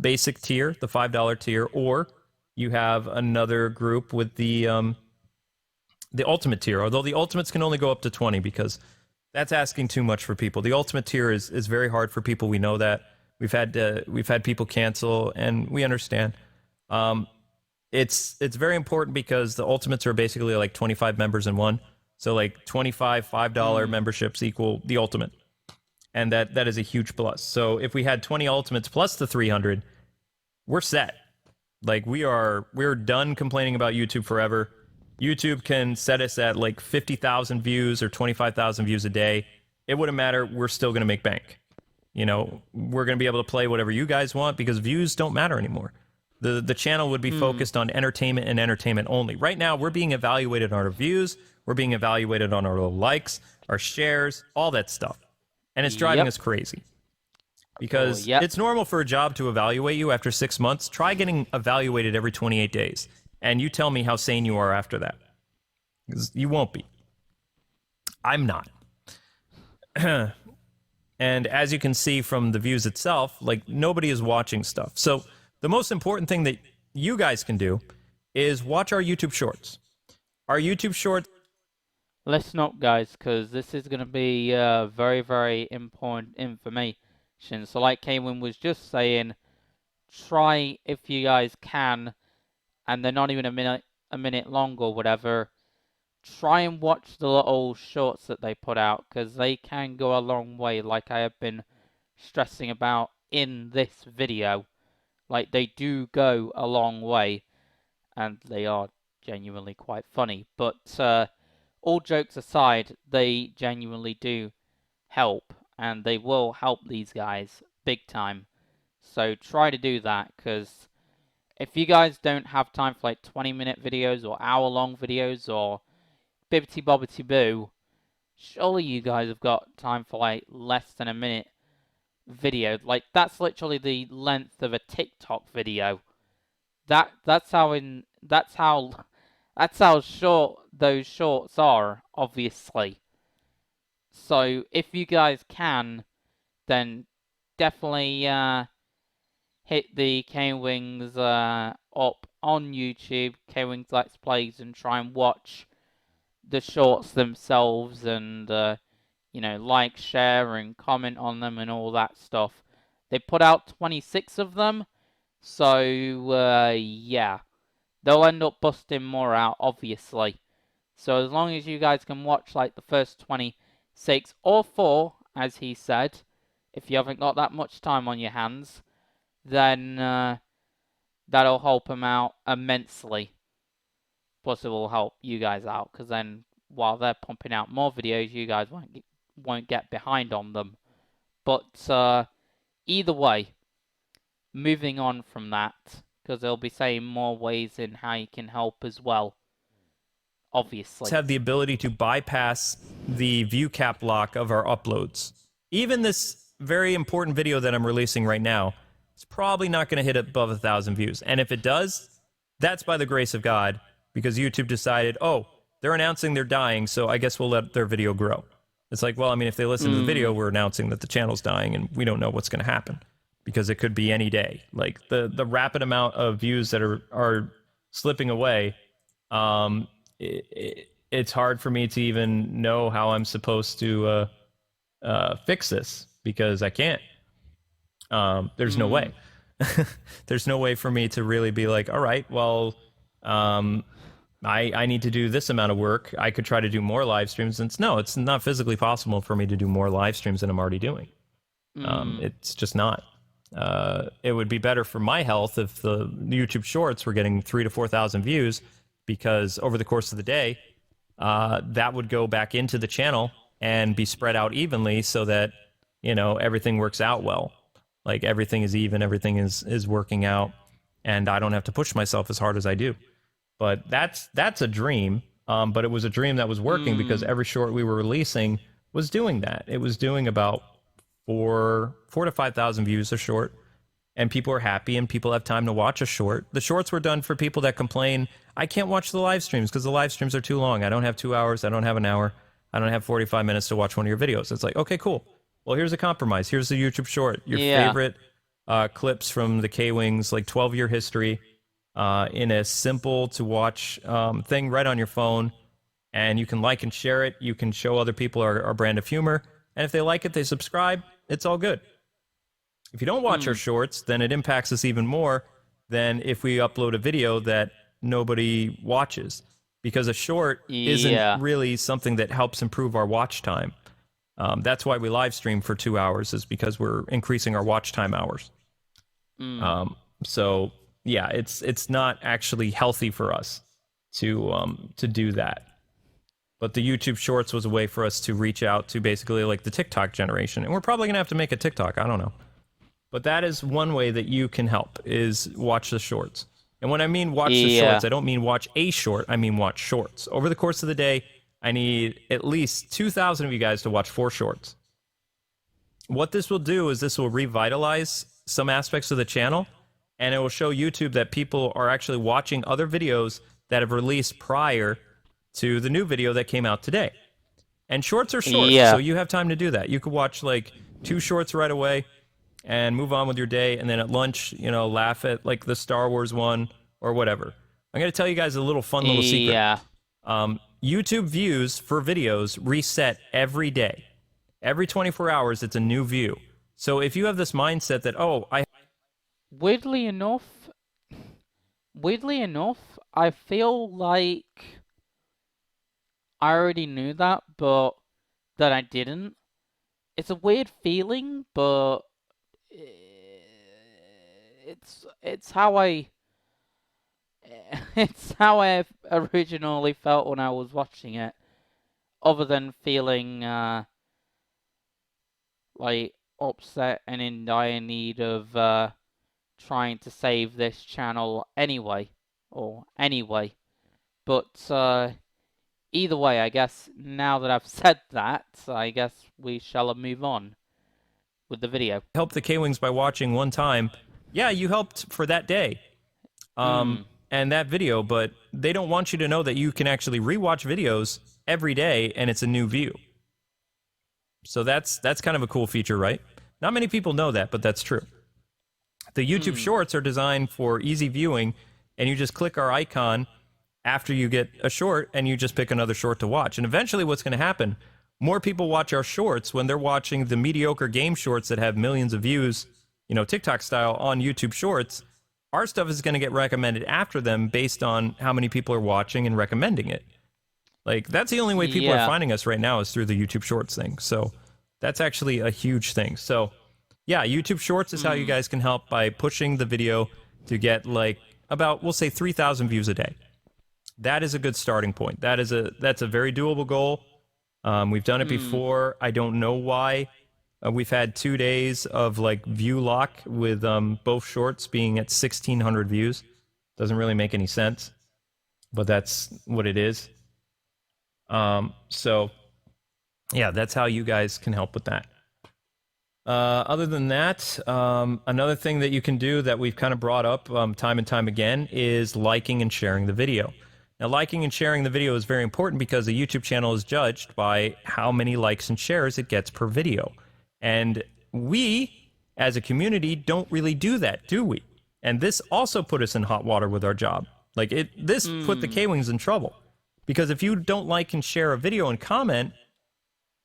basic tier, the $5 tier, or you have another group with the ultimate tier, although the ultimates can only go up to 20 because that's asking too much for people. The ultimate tier is very hard for people. We know that. We've had people cancel, and we understand. It's very important because the ultimates are basically like 25 members in one. So like 25 $5 memberships equal the ultimate. And that is a huge plus. So if we had 20 ultimates plus the 300, we're set. Like, we're done complaining about YouTube forever. YouTube can set us at like 50,000 views or 25,000 views a day. It wouldn't matter. We're still going to make bank. We're going to be able to play whatever you guys want because views don't matter anymore. The channel would be focused on entertainment and entertainment only. Right now, we're being evaluated on our views. We're being evaluated on our likes, our shares, all that stuff. And it's driving us crazy. Because it's normal for a job to evaluate you after 6 months. Try getting evaluated every 28 days. And you tell me how sane you are after that. Because you won't be. I'm not. And as you can see from the views itself, like, nobody is watching stuff. So the most important thing that you guys can do is watch our YouTube Shorts. Our YouTube Shorts... Listen up, guys, because this is going to be very, very important information. So like Kaywin was just saying, try, if you guys can, and they're not even a minute long or whatever, try and watch the little shorts that they put out, because they can go a long way, like I have been stressing about in this video. Like, they do go a long way, and they are genuinely quite funny. But all jokes aside, they genuinely do help, and they will help these guys big time. So try to do that, because if you guys don't have time for like 20-minute videos or hour-long videos or bibbity bobbity boo, surely you guys have got time for like less than a minute video. Like, that's literally the length of a TikTok video. That's how short those shorts are, obviously. So if you guys can, then definitely hit the K-Wings up on YouTube, K-Wings Let's Plays, and try and watch the shorts themselves, and like, share, and comment on them, and all that stuff. They put out 26 of them, so yeah. They'll end up busting more out, obviously. So as long as you guys can watch like the first 26 or 4, as he said, if you haven't got that much time on your hands, then that'll help them out immensely. Plus it will help you guys out, because then while they're pumping out more videos, you guys won't get behind on them. But either way, moving on from that, because they'll be saying more ways in how you can help as well, obviously. Have the ability to bypass the view cap lock of our uploads. Even this very important video that I'm releasing right now, it's probably not going to hit above 1,000 views. And if it does, that's by the grace of God, because YouTube decided, oh, they're announcing they're dying, so I guess we'll let their video grow. It's like, well, I mean, if they listen to the video, we're announcing that the channel's dying, and we don't know what's going to happen. Because it could be any day. Like, the rapid amount of views that are slipping away, it's hard for me to even know how I'm supposed to fix this, because I can't. There's no way. There's no way for me to really be like, all right, well, I need to do this amount of work. I could try to do more live streams. And no, it's not physically possible for me to do more live streams than I'm already doing. It's just not. It would be better for my health if the YouTube Shorts were getting 3,000 to 4,000 views, because over the course of the day, that would go back into the channel and be spread out evenly, so that everything works out well. Like, everything is even, everything is working out, and I don't have to push myself as hard as I do. But that's a dream. But it was a dream that was working because every short we were releasing was doing that. It was doing about 4 to 5,000 views a short, and people are happy and people have time to watch a short. The shorts were done for people that complain, I can't watch the live streams because the live streams are too long. I don't have 2 hours. I don't have an hour. I don't have 45 minutes to watch one of your videos. It's like, okay, cool. Well, here's a compromise. Here's the YouTube short. Your favorite clips from the K-Wings, like 12-year history, in a simple to watch thing right on your phone. And you can like and share it. You can show other people our brand of humor. And if they like it, they subscribe. It's all good. If you don't watch our shorts, then it impacts us even more than if we upload a video that nobody watches. Because a short isn't really something that helps improve our watch time. That's why we live stream for 2 hours, is because we're increasing our watch time hours. So yeah, it's not actually healthy for us to do that. But the YouTube Shorts was a way for us to reach out to basically like the TikTok generation. And we're probably going to have to make a TikTok. I don't know. But that is one way that you can help, is watch the shorts. And when I mean watch the shorts, I don't mean watch a short. I mean watch shorts. Over the course of the day, I need at least 2,000 of you guys to watch 4 shorts. What this will do is this will revitalize some aspects of the channel, and it will show YouTube that people are actually watching other videos that have released prior to the new video that came out today. And shorts are short, so you have time to do that. You could watch like 2 shorts right away and move on with your day, and then at lunch, you know, laugh at like the Star Wars one or whatever. I'm going to tell you guys a little fun little secret. YouTube views for videos reset every day. Every 24 hours, it's a new view. So if you have this mindset that, oh, Weirdly enough, I feel like I already knew that, but that I didn't. It's a weird feeling, but it's how I originally felt when I was watching it. Other than feeling like upset and in dire need of trying to save this channel anyway. But either way, I guess now that I've said that, I guess we shall move on with the video. Help the K-Wings by watching one time. Yeah, you helped for that day. And that video, but they don't want you to know that you can actually rewatch videos every day and it's a new view. So that's kind of a cool feature, right? Not many people know that, but that's true. The YouTube Shorts are designed for easy viewing, and you just click our icon after you get a short, and you just pick another short to watch. And eventually what's going to happen, more people watch our shorts when they're watching the mediocre game shorts that have millions of views, you know, TikTok style on YouTube Shorts. Our stuff is going to get recommended after them based on how many people are watching and recommending it. Like, that's the only way people are finding us right now, is through the YouTube Shorts thing. So that's actually a huge thing. So yeah, YouTube Shorts is how you guys can help, by pushing the video to get like about, we'll say 3,000 views a day. That is a good starting point. That's a very doable goal. We've done it before. I don't know why. We've had 2 days of like view lock with both shorts being at 1,600 views. Doesn't really make any sense, but that's what it is. So yeah, that's how you guys can help with that. Other than that, another thing that you can do that we've kind of brought up time and time again is liking and sharing the video. Now, liking and sharing the video is very important because a YouTube channel is judged by how many likes and shares it gets per video. And we, as a community, don't really do that, do we? And this also put us in hot water with our job. Like, this put the K-Wings in trouble. Because if you don't like and share a video and comment...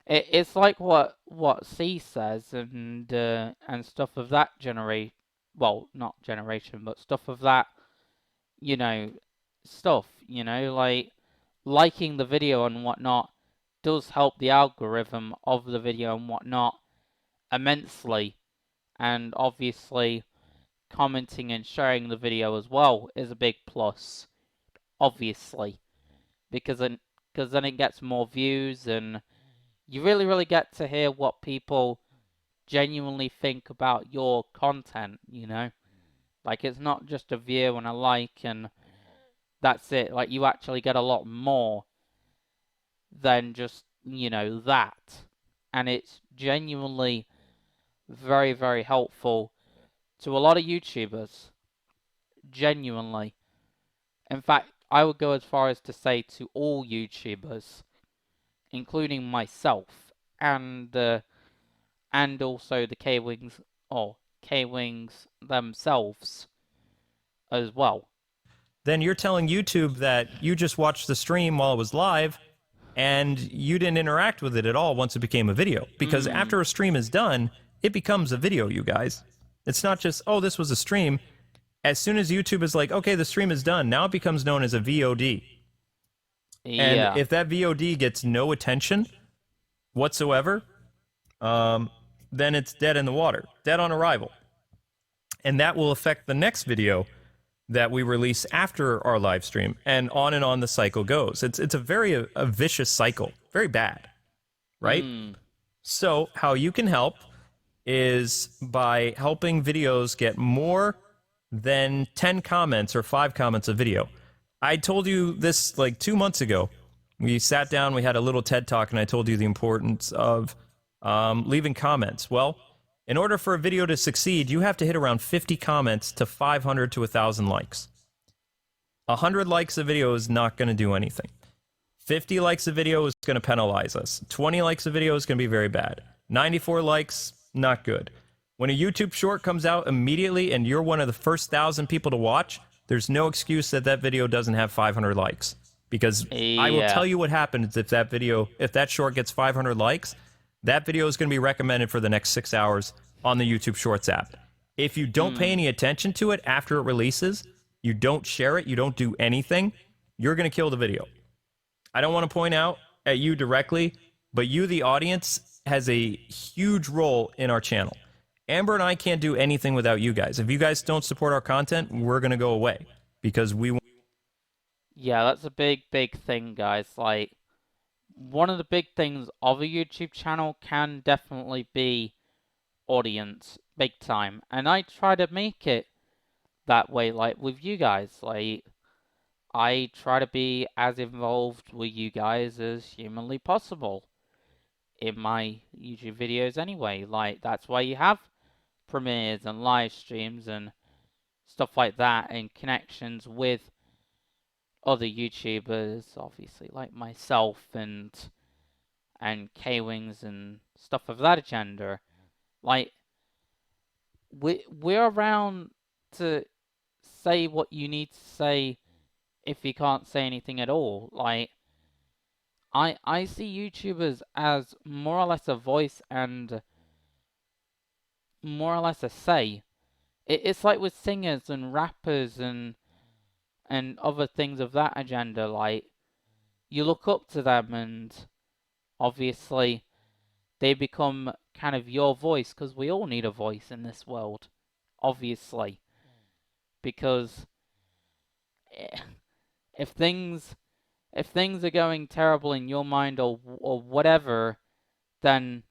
It's like what C says and stuff of that generation. Well, not generation, but stuff of that, you know, like liking the video and whatnot does help the algorithm of the video and whatnot immensely. And obviously, commenting and sharing the video as well is a big plus, obviously, because then it gets more views, and you really get to hear what people genuinely think about your content, you know? Like, it's not just a view and a like and that's it. Like, you actually get a lot more than just, you know, that. And it's genuinely very, very helpful to a lot of YouTubers. Genuinely. In fact, I would go as far as to say to all YouTubers, including myself and also the K-Wings or K-Wings themselves as well. Then you're telling YouTube that you just watched the stream while it was live and you didn't interact with it at all once it became a video. Because after a stream is done, it becomes a video, you guys. It's not just, oh, this was a stream. As soon as YouTube is like, okay, the stream is done, now it becomes known as a VOD. Yeah. And if that VOD gets no attention whatsoever, then it's dead in the water, dead on arrival. And that will affect the next video that we release after our live stream, and on the cycle goes. It's a very a vicious cycle, very bad, right? So how you can help is by helping videos get more than 10 comments or 5 comments a video. I told you this like 2 months ago. We sat down, we had a little TED Talk, and I told you the importance of leaving comments. Well, in order for a video to succeed, you have to hit around 50 comments to 500 to 1,000 likes. 100 likes a video is not going to do anything. 50 likes a video is going to penalize us. 20 likes a video is going to be very bad. 94 likes, not good. When a YouTube short comes out immediately and you're one of the first 1,000 people to watch, there's no excuse that that video doesn't have 500 likes. Because I will tell you what happens if that short gets 500 likes, that video is going to be recommended for the next 6 hours on the YouTube Shorts app. If you don't pay any attention to it after it releases, you don't share it, you don't do anything, you're going to kill the video. I don't want to point out at you directly, but you, the audience, has a huge role in our channel. Amber and I can't do anything without you guys. If you guys don't support our content, we're going to go away because we... Yeah, that's a big, big thing, guys. Like, one of the big things of a YouTube channel can definitely be audience, big time. And I try to make it that way, like, with you guys. Like, I try to be as involved with you guys as humanly possible in my YouTube videos anyway. Like, that's why you have premieres and live streams and stuff like that, and connections with other YouTubers, obviously, like myself and K-Wings and stuff of that agenda. Like, we're around to say what you need to say if you can't say anything at all. Like, I see YouTubers as more or less a voice and more or less a say. It's like with singers and rappers and other things of that agenda. Like, you look up to them and obviously they become kind of your voice, because we all need a voice in this world, obviously. Because if things are going terrible in your mind or whatever, then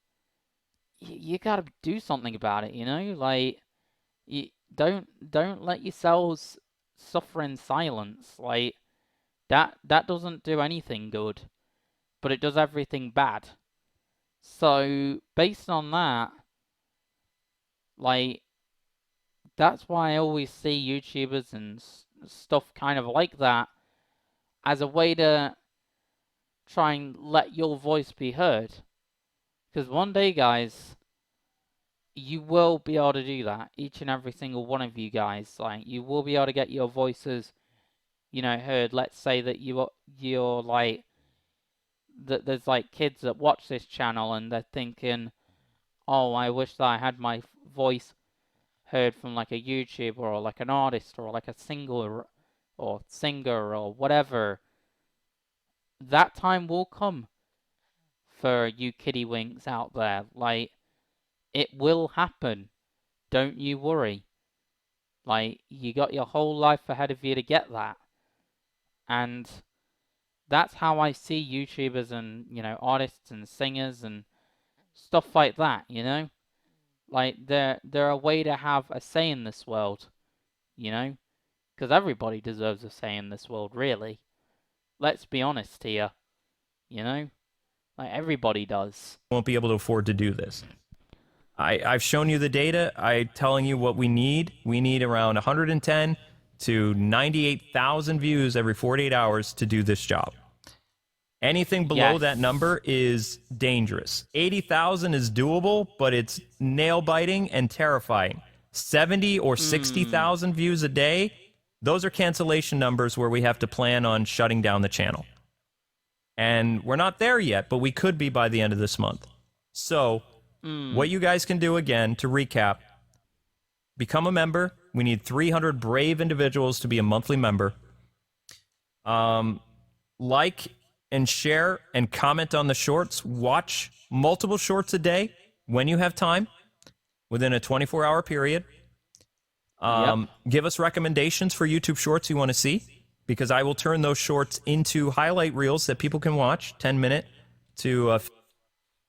you gotta do something about it, you know? Like, you don't let yourselves suffer in silence. Like, that doesn't do anything good, but it does everything bad. So, based on that, like, that's why I always see YouTubers and stuff kind of like that as a way to try and let your voice be heard. Because one day, guys, you will be able to do that. Each and every single one of you guys. Like, you will be able to get your voices, you know, heard. Let's say that you're like, that there's like kids that watch this channel and they're thinking, oh, I wish that I had my voice heard from like a YouTuber or like an artist or like a singer or whatever. That time will come for you kiddywinks out there. Like, it will happen. Don't you worry. Like, you got your whole life ahead of you to get that. And that's how I see YouTubers and, you know, artists and singers and stuff like that, you know? Like, they're a way to have a say in this world, you know? Because everybody deserves a say in this world, really. Let's be honest here. you know? Like everybody does. Won't be able to afford to do this. I've shown you the data. I'm telling you what we need. We need around 110 to 98,000 views every 48 hours to do this job. Anything below that Yes. number is dangerous. 80,000 is doable, but it's nail biting and terrifying. 70 or 60,000 views a day, those are cancellation numbers where we have to plan on shutting down the channel. And we're not there yet, but we could be by the end of this month. So, what you guys can do, again, to recap, become a member. We need 300 brave individuals to be a monthly member. Like and share and comment on the shorts. Watch multiple shorts a day when you have time within a 24-hour period. Give us recommendations for YouTube shorts you want to see, because I will turn those shorts into highlight reels that people can watch, 10-minute to...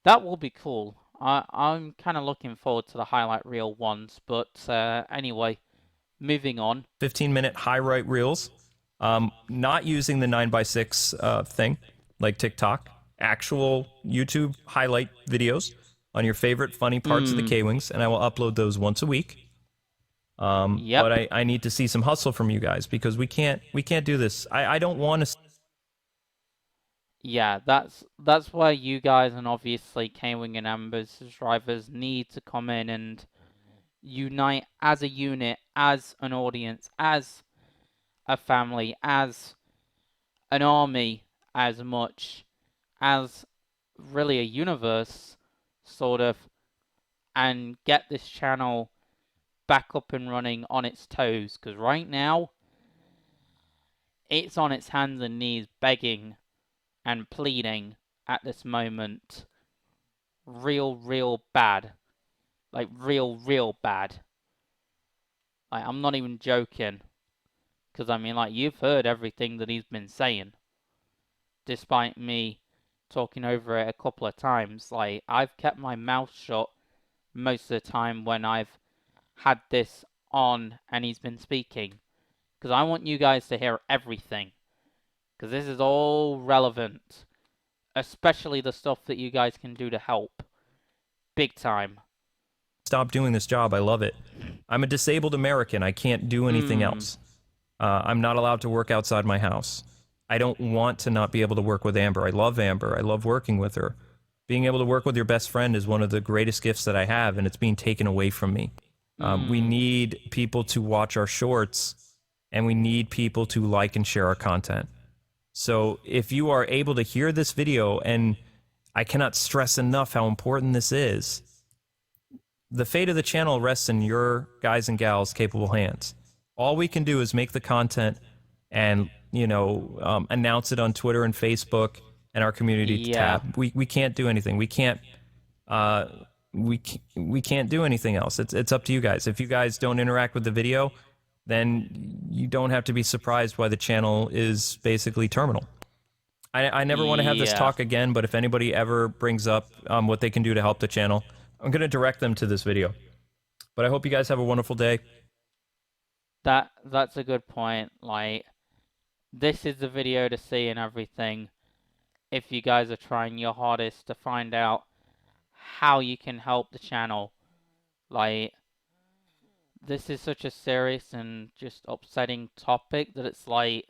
That will be cool. I'm kind of looking forward to the highlight reel ones, but anyway, moving on. 15-minute highlight reels, not using the 9x6 thing like TikTok. Actual YouTube highlight videos on your favorite funny parts of the K-Wings, and I will upload those once a week. But I need to see some hustle from you guys, because we can't do this. I don't want to. Yeah, that's where you guys and obviously K-Wing and Amber subscribers need to come in and unite as a unit, as an audience, as a family, as an army, as much as really a universe, sort of, and get this channel back up and running on its toes. Because right now, it's on its hands and knees begging and pleading at this moment. Real bad. Like, real bad. Like, I'm not even joking. Because, I mean, like, you've heard everything that he's been saying. Despite me talking over it a couple of times. Like, I've kept my mouth shut most of the time when I've had this on and he's been speaking. Because I want you guys to hear everything. Because this is all relevant. Especially the stuff that you guys can do to help. Big time. Stop doing this job. I love it. I'm a disabled American. I can't do anything else. I'm not allowed to work outside my house. I don't want to not be able to work with Amber. I love Amber. I love working with her. Being able to work with your best friend is one of the greatest gifts that I have, and it's being taken away from me. We need people to watch our shorts, and we need people to like and share our content. So if you are able to hear this video, and I cannot stress enough how important this is, the fate of the channel rests in your guys and gals' capable hands. All we can do is make the content and, announce it on Twitter and Facebook and our community tab. We can't do anything. We can't do anything else. It's up to you guys. If you guys don't interact with the video, then you don't have to be surprised why the channel is basically terminal. I never want to have this talk again, but if anybody ever brings up what they can do to help the channel, I'm going to direct them to this video. But I hope you guys have a wonderful day. That's a good point. Like, this is the video to see and everything. If you guys are trying your hardest to find out how you can help the channel. Like, this is such a serious and just upsetting topic that it's like,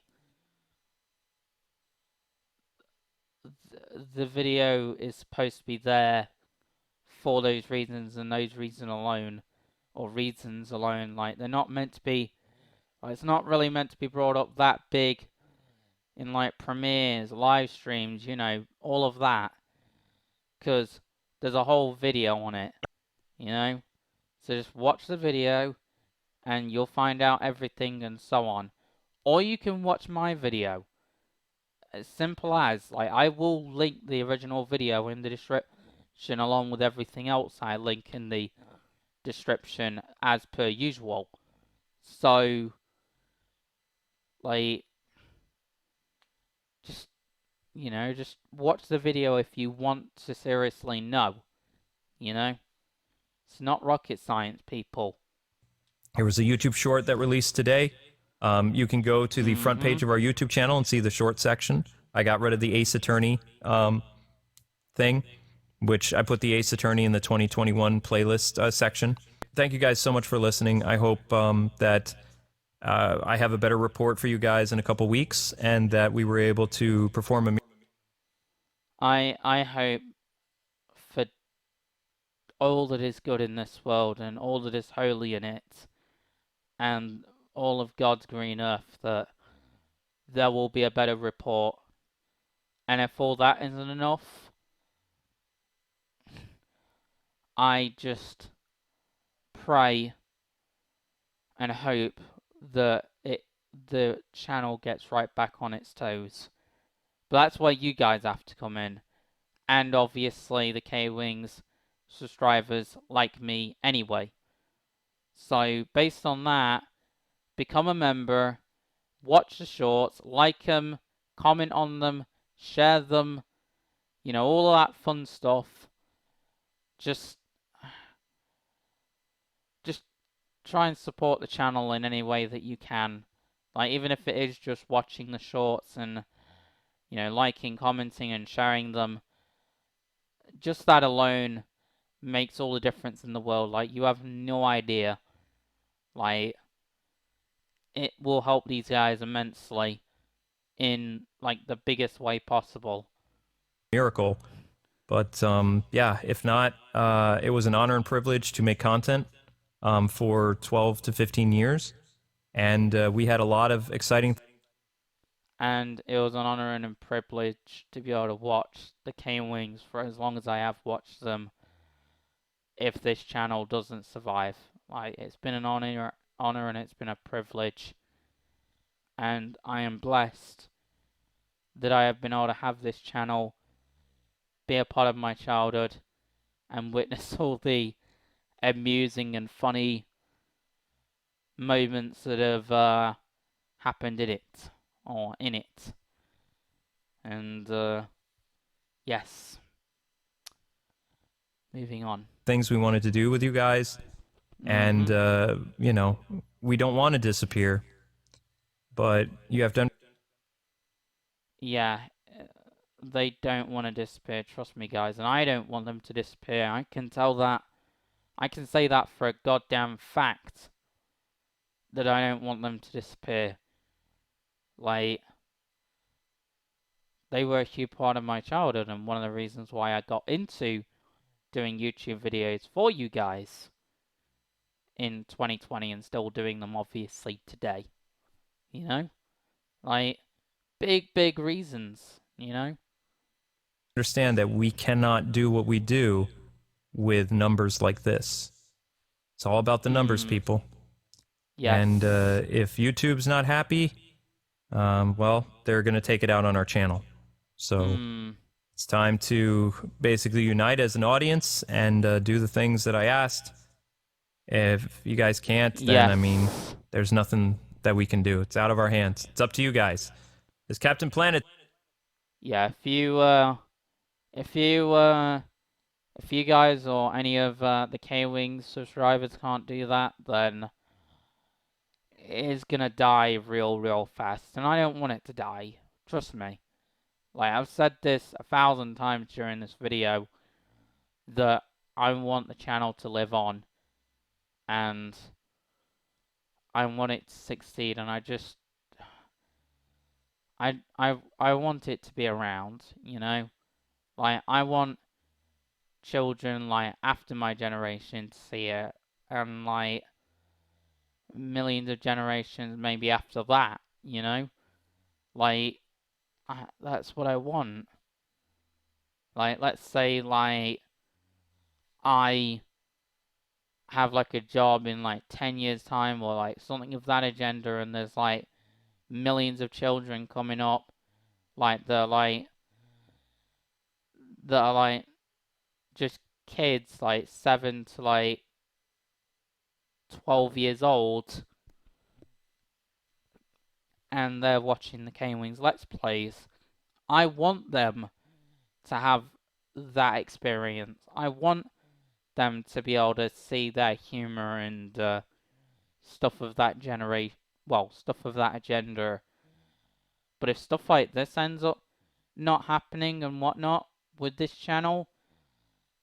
the video is supposed to be there for those reasons and those reasons alone, or reasons alone. Like, they're not meant to be, like, it's not really meant to be brought up that big in like premieres, live streams, all of that, because there's a whole video on it, so just watch the video and you'll find out everything and so on. Or you can watch my video. As simple as, like, I will link the original video in the description along with everything else I link in the description as per usual. So, like, just, just watch the video if you want to seriously know, It's not rocket science, people. There was a YouTube short that released today. You can go to the front page of our YouTube channel and see the short section. I got rid of the Ace Attorney thing, which I put the Ace Attorney in the 2021 playlist section. Thank you guys so much for listening. I hope that I have a better report for you guys in a couple weeks, and that we were able to perform a. I hope for all that is good in this world and all that is holy in it, and all of God's green earth, that there will be a better report. And if all that isn't enough, I just pray and hope that the channel gets right back on its toes. But that's where you guys have to come in. And obviously the K-Wings subscribers like me anyway. So based on that, become a member, watch the shorts, like them, comment on them, share them, you know, all of that fun stuff. Just try and support the channel in any way that you can. Like, even if it is just watching the shorts and, you know, liking, commenting and sharing them. Just that alone makes all the difference in the world. Like, you have no idea. Like, it will help these guys immensely in, like, the biggest way possible. Miracle. But yeah, if not, it was an honor and privilege to make content for 12 to 15 years. And we had a lot of exciting. And it was an honor and a privilege to be able to watch the K-Wings for as long as I have watched them, if this channel doesn't survive. Like, it's been an honor and it's been a privilege. And I am blessed that I have been able to have this channel be a part of my childhood and witness all the amusing and funny moments that have happened in it, or in it. And yes, moving on. Things we wanted to do with you guys, and you know, we don't want to disappear, but you have to. Yeah, they don't want to disappear, trust me guys, and I don't want them to disappear. I can tell that. I can say that for a goddamn fact, that I don't want them to disappear. Like, they were a huge part of my childhood, and one of the reasons why I got into doing YouTube videos for you guys in 2020, and still doing them obviously today. You know? Like, big reasons, you know? Understand that we cannot do what we do with numbers like this. It's all about the numbers, people. Yes. And if YouTube's not happy, well, they're going to take it out on our channel. So it's time to basically unite as an audience and do the things that I asked. If you guys can't, then I mean, there's nothing that we can do. It's out of our hands. It's up to you guys. It's Captain Planet. Yeah, if you guys or any of the K-Wings subscribers can't do that, then it is gonna die real fast, and I don't want it to die. Trust me. Like, I've said this 1,000 times during this video, that I want the channel to live on, and I want it to succeed, and I want it to be around, you know? Like, I want children, like, after my generation to see it, and, like, millions of generations maybe after that, you know? Like, that's what I want. Like, let's say, like, I have, like, a job in, like, 10 years' time, or, like, something of that agenda, and there's, like, millions of children coming up, like, that are, like, just kids, like, 7 to, like, 12 years old, and they're watching the K-Wings Let's Plays. I want them to have that experience. I want them to be able to see their humor and stuff of that stuff of that agenda. But if stuff like this ends up not happening and whatnot with this channel,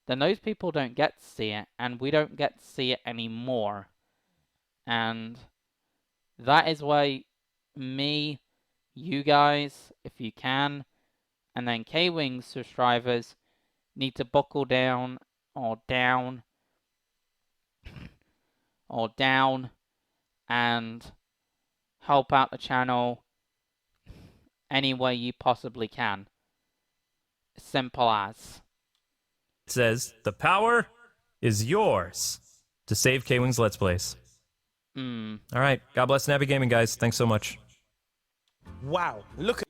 then those people don't get to see it, and we don't get to see it anymore. And that is why me, you guys, if you can, and then K-Wings subscribers need to buckle down or down and help out the channel any way you possibly can. Simple as. It says, the power is yours to save K-Wings Let's Plays. All right. God bless Navi Gaming, guys. Thanks so much. Wow, look at...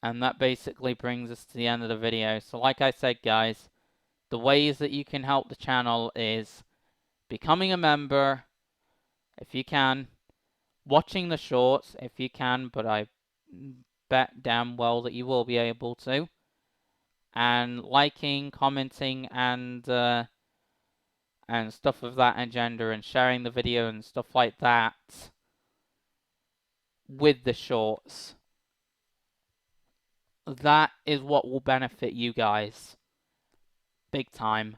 And that basically brings us to the end of the video. So like I said, guys, the ways that you can help the channel is becoming a member, if you can, watching the shorts, if you can, but I bet damn well that you will be able to, and liking, commenting, and stuff of that agenda, and sharing the video and stuff like that with the shorts. That is what will benefit you guys big time,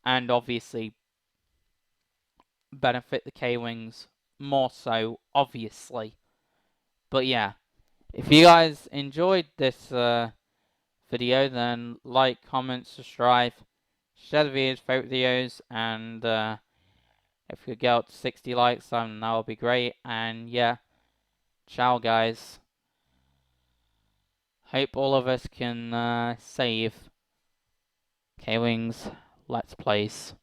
and obviously benefit the K-Wings more so, obviously. But yeah, if you guys enjoyed this video, then like, comment, subscribe, share the videos, favorite videos, and if we get out to 60 likes, then that would be great. And yeah, ciao guys. Hope all of us can save K-Wings Let's Plays.